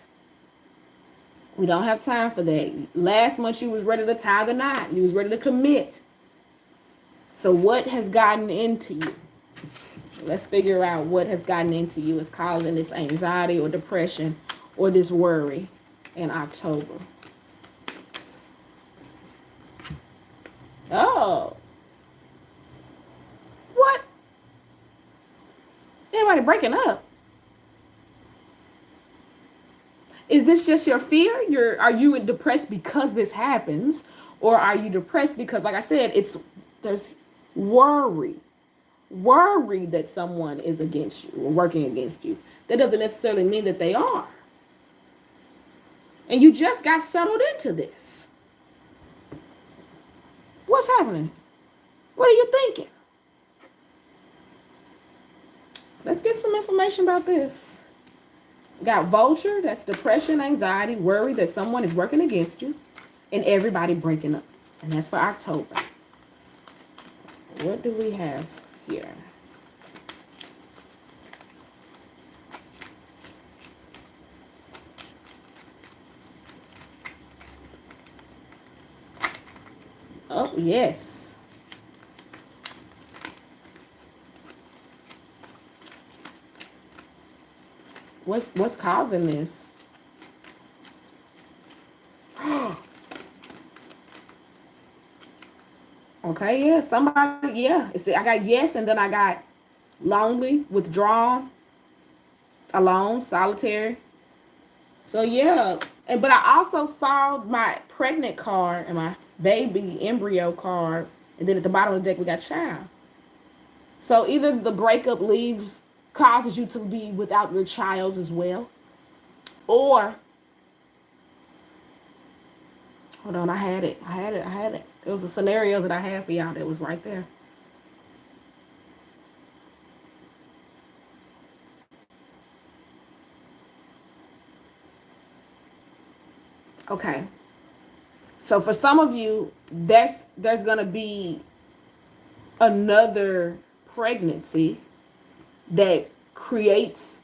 We don't have time for that. Last month you was ready to tie the knot. You was ready to commit. So what has gotten into you? Let's figure out what has gotten into you is causing this anxiety or depression or this worry in October. Oh. What? Everybody breaking up. Is this just your fear? Are you depressed because this happens? Or are you depressed because, like I said, there's worry. Worry that someone is against you or working against you. That doesn't necessarily mean that they are. And you just got settled into this. What's happening? What are you thinking? Let's get some information about this. We got vulture, that's depression, anxiety, worry that someone is working against you, and everybody breaking up. And that's for October. What do we have here? Oh, yes. What's causing this? Okay, yeah, somebody, yeah. I got yes, and then I got lonely, withdrawn, alone, solitary. So yeah, but I also saw my pregnant card and my baby embryo card, and then at the bottom of the deck we got child. So either the breakup causes you to be without your child as well, or hold on, I had it. It was a scenario that I had for y'all that was right there. Okay. So for some of you, there's gonna be another pregnancy that creates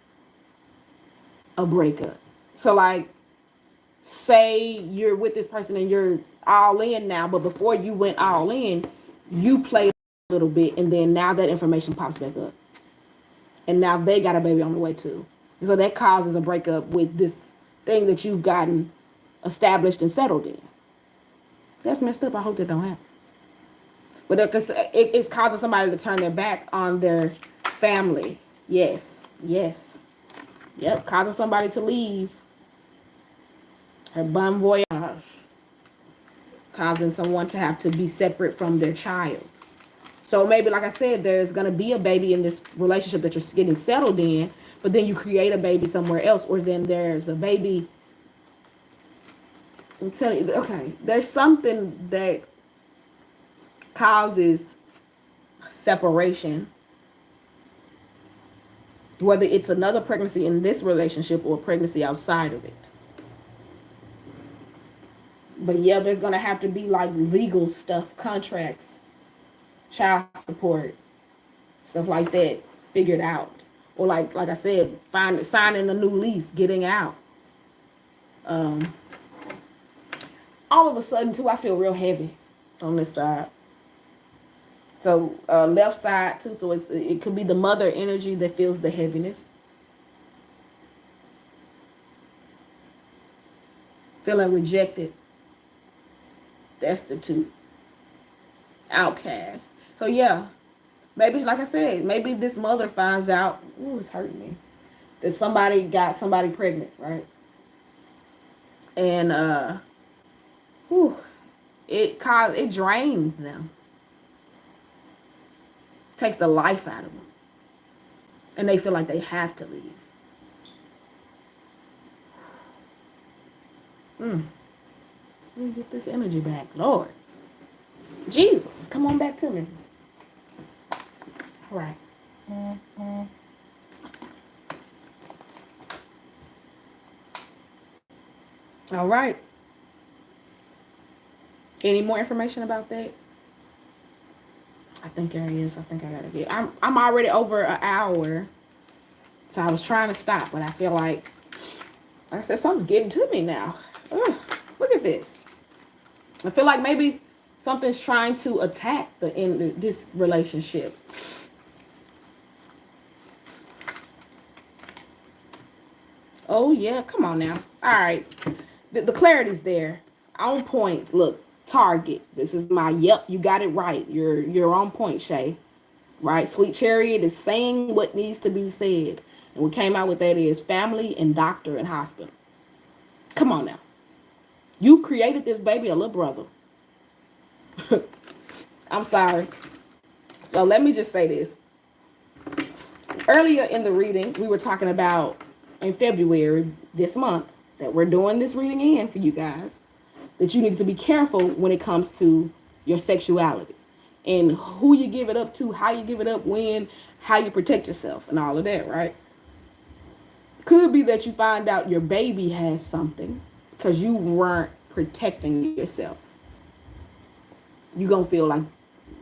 a breakup. So like, say you're with this person and you're all in now, but before you went all in, you played a little bit, and then now that information pops back up, and now they got a baby on the way too, and so that causes a breakup with this thing that you've gotten established and settled in. That's messed up. I hope that don't happen. But it's causing somebody to turn their back on their family. Yes. Yep, causing somebody to leave. Her bon voyage. Causing someone to have to be separate from their child. So maybe, like I said, there's going to be a baby in this relationship that you're getting settled in, but then you create a baby somewhere else, or then there's a baby. I'm telling you, okay, there's something that causes separation, whether it's another pregnancy in this relationship or a pregnancy outside of it. But yeah, there's going to have to be like legal stuff, contracts child support, stuff like that, figured out. Or like I said, signing a new lease, getting out. All of a sudden, too, I feel real heavy on this side. So left side too. So it could be the mother energy that feels the heaviness. Feeling rejected, destitute, outcast. So yeah, maybe like I said, maybe this mother finds out, ooh, it's hurting me, that somebody got somebody pregnant, right? And whew, it drains them, takes the life out of them, and they feel like they have to leave. Let me get this energy back, Lord Jesus, come on back to me. All right. All right. Any more information about that? I think there is. I think I gotta get. I'm already over an hour, so I was trying to stop, but I feel like I said something's getting to me now. Ugh, look at this. I feel like maybe something's trying to attack this relationship. Oh yeah, come on now. All right, the clarity's there, on point. Look, target. This is my. Yep, you got it right. You're on point, Shay. Right, Sweet Chariot is saying what needs to be said, and what came out with that is family and doctor and hospital. Come on now, you created this baby a little brother. I'm sorry. So let me just say this. Earlier in the reading, we were talking about in February this month that we're doing this reading in for you guys, that you need to be careful when it comes to your sexuality and who you give it up to, how you give it up, when, how you protect yourself, and all of that, right? Could be that you find out your baby has something because you weren't protecting yourself. You're going to feel like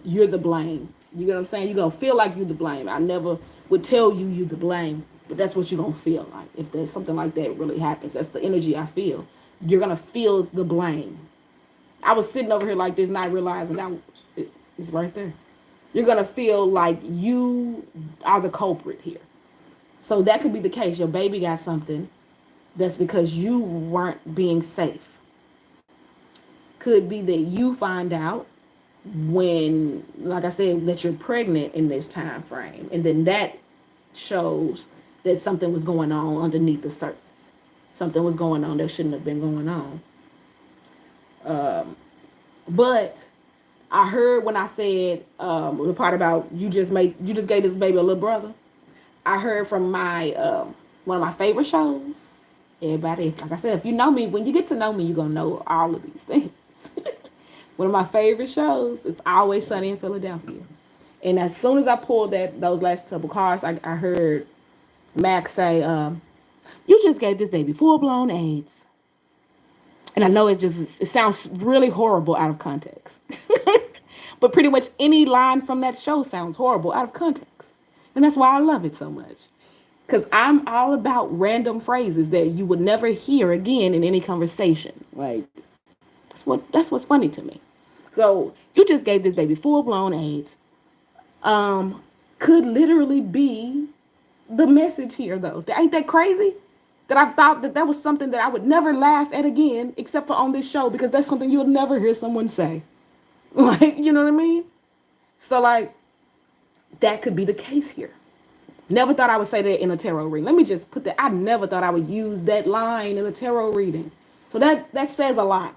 you're the blame. You get what I'm saying? You're going to feel like you're the blame. I never would tell you you're the blame, but that's what you're going to feel like. If there's something like that really happens, that's the energy I feel. You're going to feel the blame. I was sitting over here like this, not realizing that it's right there. You're going to feel like you are the culprit here. So that could be the case. Your baby got something that's because you weren't being safe. Could be that you find out when, like I said, that you're pregnant in this time frame, and then that shows that something was going on underneath the surface. Something was going on that shouldn't have been going on. But I heard when I said the part about you just gave this baby a little brother. I heard from my one of my favorite shows. Everybody, like I said, if you know me, when you get to know me, you're gonna know all of these things. One of my favorite shows, It's Always Sunny in Philadelphia. And as soon as I pulled those last couple cards, I heard Max say, you just gave this baby full-blown AIDS. And I know it sounds really horrible out of context. But pretty much any line from that show sounds horrible out of context. And that's why I love it so much. Because I'm all about random phrases that you would never hear again in any conversation. Like, that's what's funny to me. So you just gave this baby full-blown AIDS. Could literally be the message here, though. Ain't that crazy? That I've thought that was something that I would never laugh at again, except for on this show, because that's something you'll never hear someone say. Like, you know what I mean? So, like, that could be the case here. Never thought I would say that in a tarot reading. Let me just put that. I never thought I would use that line in a tarot reading. So that says a lot.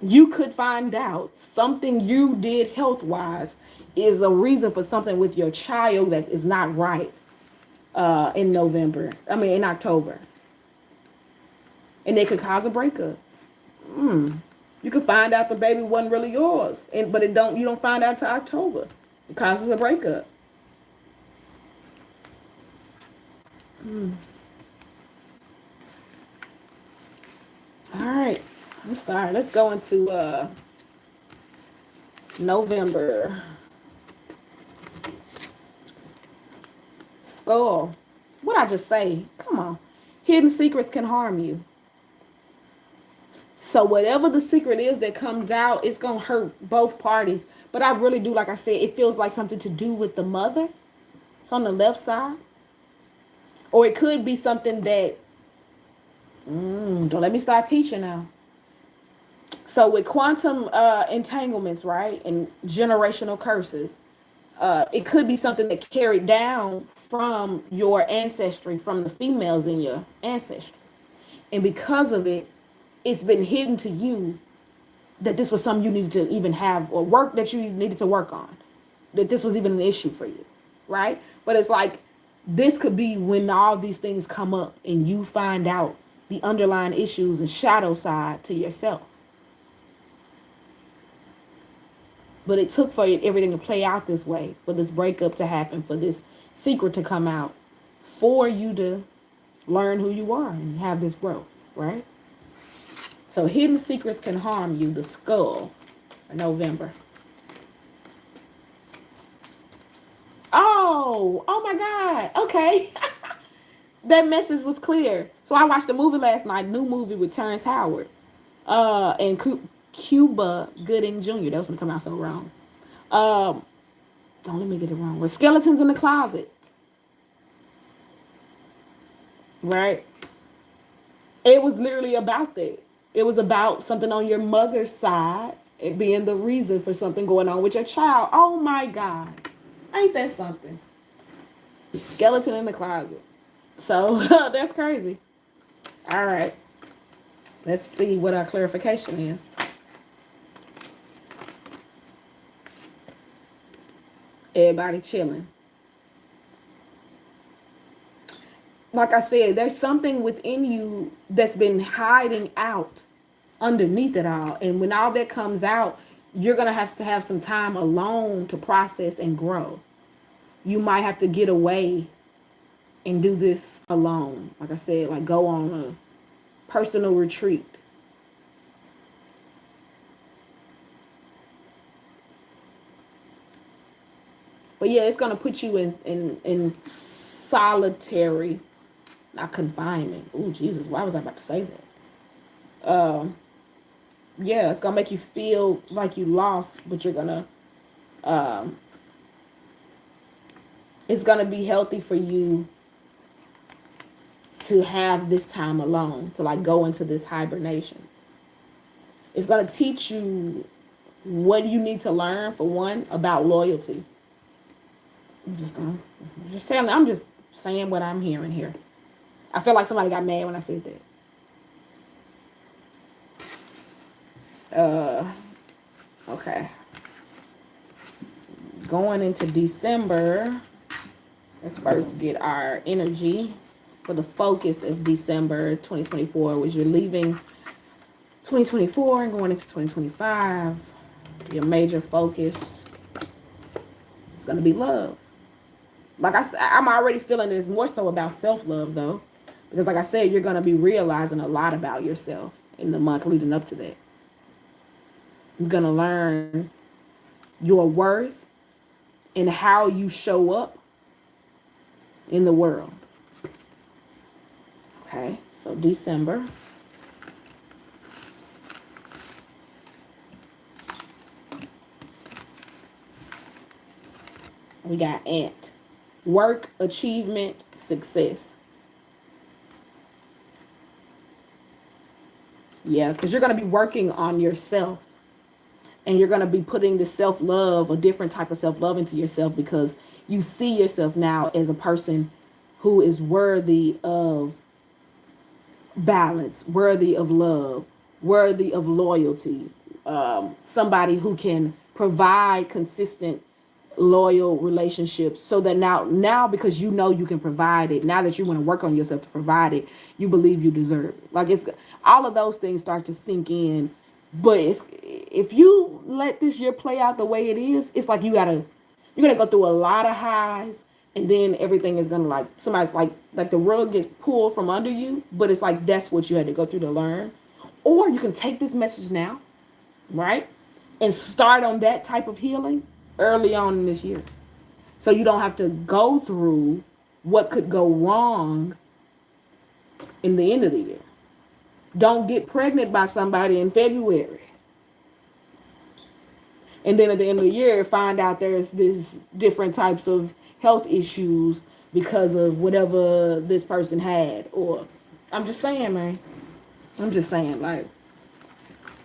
You could find out something you did health-wise is a reason for something with your child that is not right in October. And it could cause a breakup. You could find out the baby wasn't really yours, but you don't find out till October. It causes a breakup. All right. I'm sorry. Let's go into November. Skull. What'd I just say? Come on. Hidden secrets can harm you. So whatever the secret is that comes out, it's going to hurt both parties. But I really do, like I said, it feels like something to do with the mother. It's on the left side. Or it could be something that, don't let me start teaching now. So with quantum entanglements, right, and generational curses, it could be something that carried down from your ancestry, from the females in your ancestry. And because of it, it's been hidden to you that this was something you needed to even have, or work that you needed to work on, that this was even an issue for you, right? But it's like, this could be when all these things come up and you find out the underlying issues and shadow side to yourself. But it took for everything to play out this way, for this breakup to happen, for this secret to come out, for you to learn who you are and have this growth, right? So hidden secrets can harm you. The skull, November. Oh my God. Okay. That message was clear. So I watched a movie last night, new movie with Terrence Howard. And Cuba Gooding Jr. That was gonna come out so wrong. Don't let me get it wrong. With skeletons in the closet. Right? It was literally about that. It was about something on your mother's side, it being the reason for something going on with your child. Oh my God. Ain't that something? Skeleton in the closet. So that's crazy. All right. Let's see what our clarification is. Everybody chilling. Like I said, there's something within you that's been hiding out underneath it all. And when all that comes out, you're going to have some time alone to process and grow. You might have to get away and do this alone. Like I said, like go on a personal retreat. But yeah, it's going to put you in solitary, not confinement. Oh, Jesus, why was I about to say that? Yeah, it's going to make you feel like you lost, but you're going to, it's going to be healthy for you to have this time alone, to like go into this hibernation. It's going to teach you what you need to learn, for one, about loyalty. I'm just saying what I'm hearing here. I feel like somebody got mad when I said that. Okay. Going into December, let's first get our energy for the focus of December 2024, which you're leaving 2024 and going into 2025. Your major focus is going to be love. Like I said, I'm already feeling it's more so about self-love, though. Because like I said, you're going to be realizing a lot about yourself in the month leading up to that. You're going to learn your worth and how you show up in the world. Okay, so December. We got Ant. Work, achievement, success. Yeah, because you're going to be working on yourself. And you're going to be putting the self-love, a different type of self-love into yourself, because you see yourself now as a person who is worthy of balance, worthy of love, worthy of loyalty. Somebody who can provide consistent, loyal relationships, so that now because you know you can provide it, now that you want to work on yourself to provide it, you believe you deserve it. Like, it's all of those things start to sink in. But if you let this year play out the way it is, it's like you're gonna go through a lot of highs, and then everything is gonna, like, somebody's like the rug gets pulled from under you. But it's like that's what you had to go through to learn. Or you can take this message now, right? and start on that type of healing early on in this year. So you don't have to go through what could go wrong in the end of the year. Don't get pregnant by somebody in February. And then at the end of the year, find out there's this different types of health issues because of whatever this person had. Or I'm just saying, man. I'm just saying, like,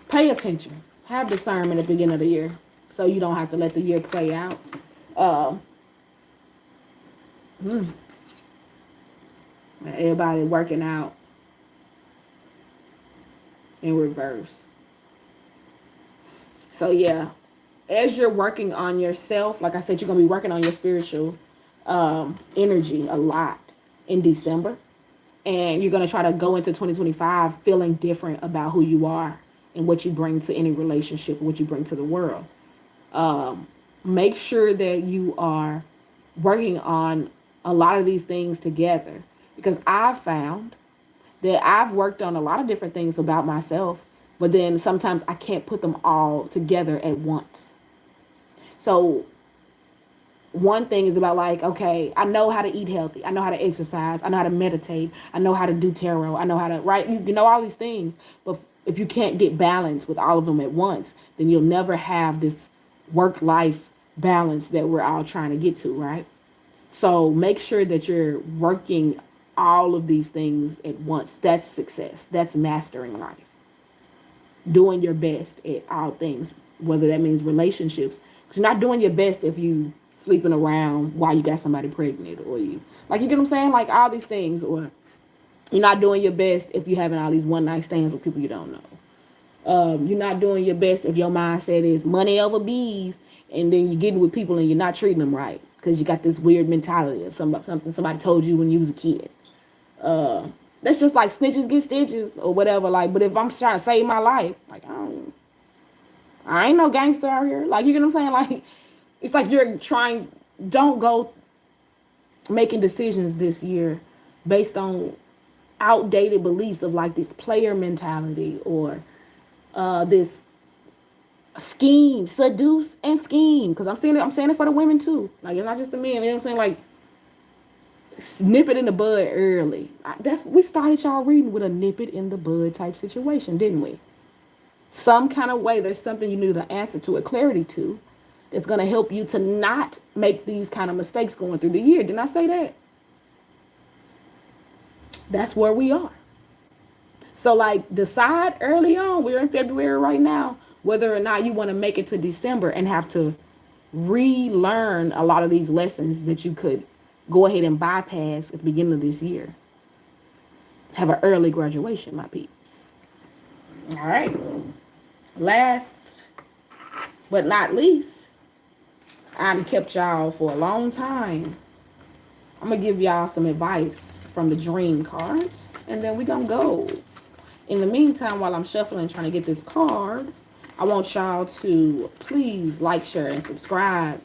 pay attention. Have discernment at the beginning of the year so you don't have to let the year play out. Everybody working out in reverse. So yeah, as you're working on yourself, like I said, you're going to be working on your spiritual energy a lot in December. And you're going to try to go into 2025 feeling different about who you are and what you bring to any relationship, what you bring to the world. Make sure that you are working on a lot of these things together, because I've found that I've worked on a lot of different things about myself, but then sometimes I can't put them all together at once. So one thing is about, like, okay, I know how to eat healthy. I know how to exercise. I know how to meditate. I know how to do tarot. I know how to write. You know all these things. But if you can't get balance with all of them at once, then you'll never have this work-life balance that we're all trying to get to, right? So make sure that you're working all of these things at once. That's success. That's mastering life. Doing your best at all things, whether that means relationships. Because you're not doing your best if you sleeping around while you got somebody pregnant, or you, like, you get what I'm saying? Like, all these things. Or you're not doing your best if you're having all these one night stands with people you don't know. You're not doing your best if your mindset is money over bees, and then you're getting with people and you're not treating them right because you got this weird mentality of something somebody told you when you was a kid. That's just like snitches get stitches or whatever. Like, but if I'm trying to save my life, like, I ain't no gangster out here. Like, you get what I'm saying? Like, it's like you're trying. Don't go making decisions this year based on outdated beliefs of, like, this player mentality, or this scheme, seduce and scheme. Because I'm saying it for the women too. Like, it's not just the men. You know what I'm saying? Like, nip it in the bud early. We started y'all reading with a nip it in the bud type situation, didn't we? Some kind of way, there's something you need an answer to, a clarity to, that's going to help you to not make these kind of mistakes going through the year. Didn't I say that? That's where we are. So, like, decide early on, we're in February right now, whether or not you want to make it to December and have to relearn a lot of these lessons that you could go ahead and bypass at the beginning of this year. Have an early graduation, my peeps. All right. Last but not least, I've kept y'all for a long time. I'm going to give y'all some advice from the dream cards, and then we're going to go. In the meantime, while I'm shuffling trying to get this card, I want y'all to please like, share, and subscribe.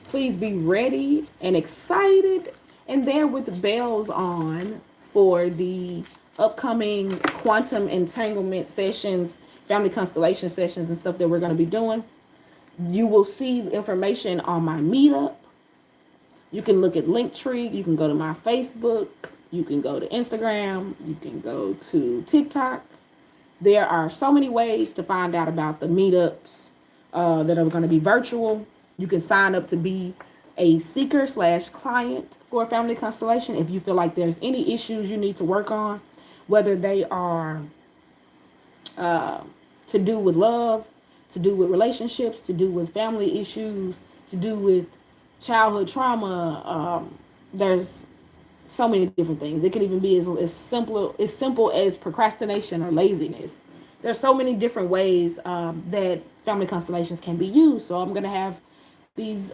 Please be ready and excited and there with the bells on for the upcoming quantum entanglement sessions, family constellation sessions, and stuff that we're going to be doing. You will see information on my meetup. You can look at Linktree. You can go to my Facebook. You can go to Instagram. You can go to TikTok. There are so many ways to find out about the meetups that are going to be virtual. You can sign up to be a seeker/client for a family constellation if you feel like there's any issues you need to work on, whether they are to do with love, to do with relationships, to do with family issues, to do with childhood trauma. There's so many different things. It could even be as simple as procrastination or laziness. There's so many different ways that family constellations can be used. So I'm going to have these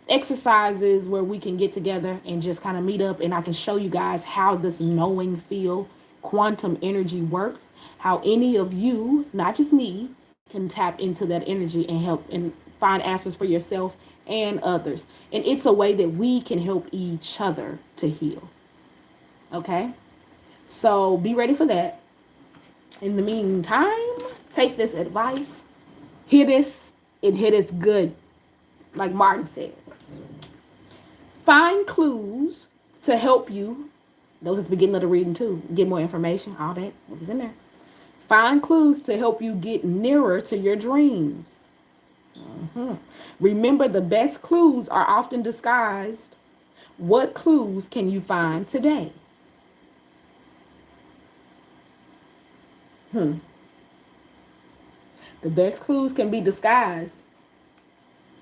exercises where we can get together and just kind of meet up, and I can show you guys how this knowing field quantum energy works, how any of you, not just me, can tap into that energy and help and find answers for yourself and others. And it's a way that we can help each other to heal. Okay? So be ready for that. In the meantime, take this advice, hear this, It hit us good, like Martin said. Find clues to help you. Those at the beginning of the reading too. Get more information, all that. What was in there? Find clues to help you get nearer to your dreams. Remember, the best clues are often disguised. What clues can you find today? The best clues can be disguised.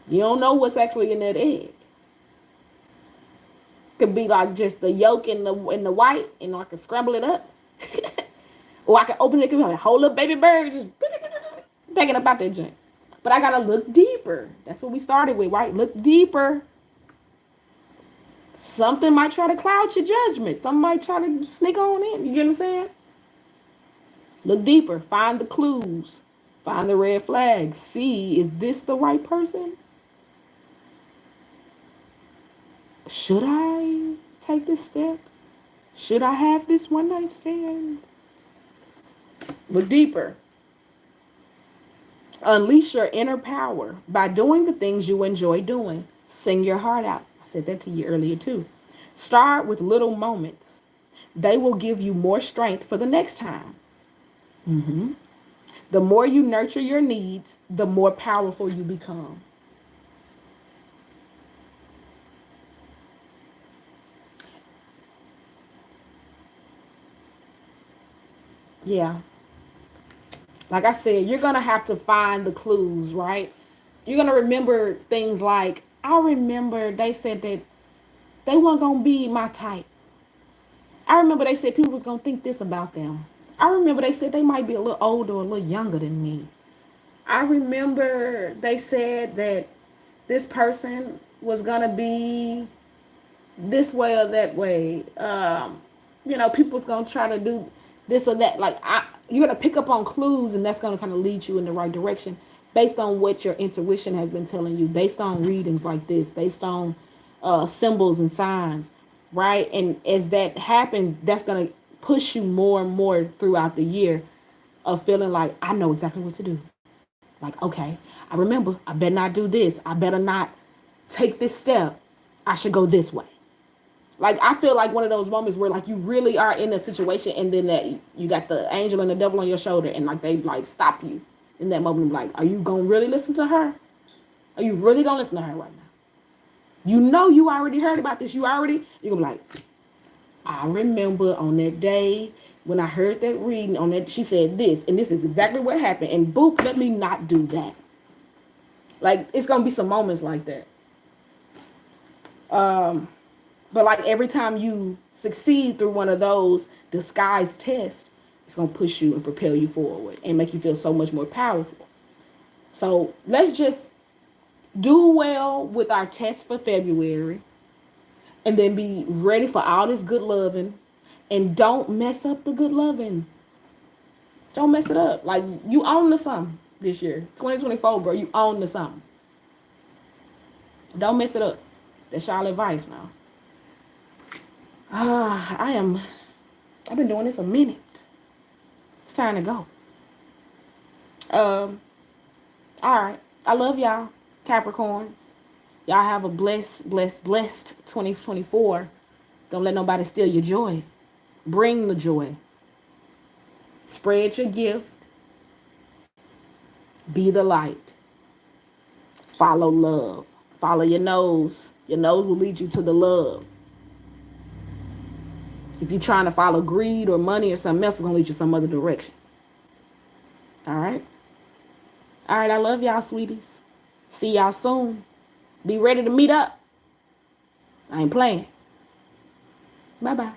You don't know what's actually in that egg. Could be like just the yolk and the white, and I can scramble it up. Or I can open it, could be like a whole little baby bird just packing up out that junk. But I gotta look deeper. That's what we started with, right? Look deeper. Something might try to cloud your judgment. Something might try to sneak on in. You get what I'm saying? Look deeper. Find the clues. Find the red flags. See, is this the right person? Should I take this step? Should I have this one night stand? Look deeper. Unleash your inner power by doing the things you enjoy doing. Sing your heart out. I said that to you earlier too. Start with little moments. They will give you more strength for the next time. The more you nurture your needs, the more powerful you become. Yeah. Like I said, you're going to have to find the clues, right? You're going to remember things like, I remember they said that they weren't going to be my type. I remember they said people was going to think this about them. I remember they said they might be a little older or a little younger than me. I remember they said that this person was going to be this way or that way. People's going to try to do this or that. You're going to pick up on clues, and that's going to kind of lead you in the right direction based on what your intuition has been telling you, based on readings like this, based on symbols and signs, right? And as that happens, that's going to push you more and more throughout the year of feeling like, I know exactly what to do. Like, okay, I remember, I better not do this. I better not take this step. I should go this way. Like, I feel like one of those moments where like you really are in a situation, and then that you got the angel and the devil on your shoulder, and like they like stop you in that moment. Like, are you gonna really listen to her? Are you really gonna listen to her right now? You know you already heard about this. You're gonna be like, I remember on that day when I heard that reading on that, she said this, and this is exactly what happened. And boop, let me not do that. Like, it's gonna be some moments like that. But like every time you succeed through one of those disguised tests, it's going to push you and propel you forward and make you feel so much more powerful. So let's just do well with our test for February, and then be ready for all this good loving, and don't mess up the good loving. Don't mess it up. Like, you own to something this year. 2024, bro, you own to something. Don't mess it up. That's y'all advice now. I've been doing this a minute. It's time to go. All right. I love y'all, Capricorns. Y'all have a blessed 2024. Don't let nobody steal your joy. Bring the joy. Spread your gift. Be the light. Follow love. Follow your nose. Your nose will lead you to the love. If you're trying to follow greed or money or something else, it's going to lead you some other direction. All right? All right, I love y'all, sweeties. See y'all soon. Be ready to meet up. I ain't playing. Bye-bye.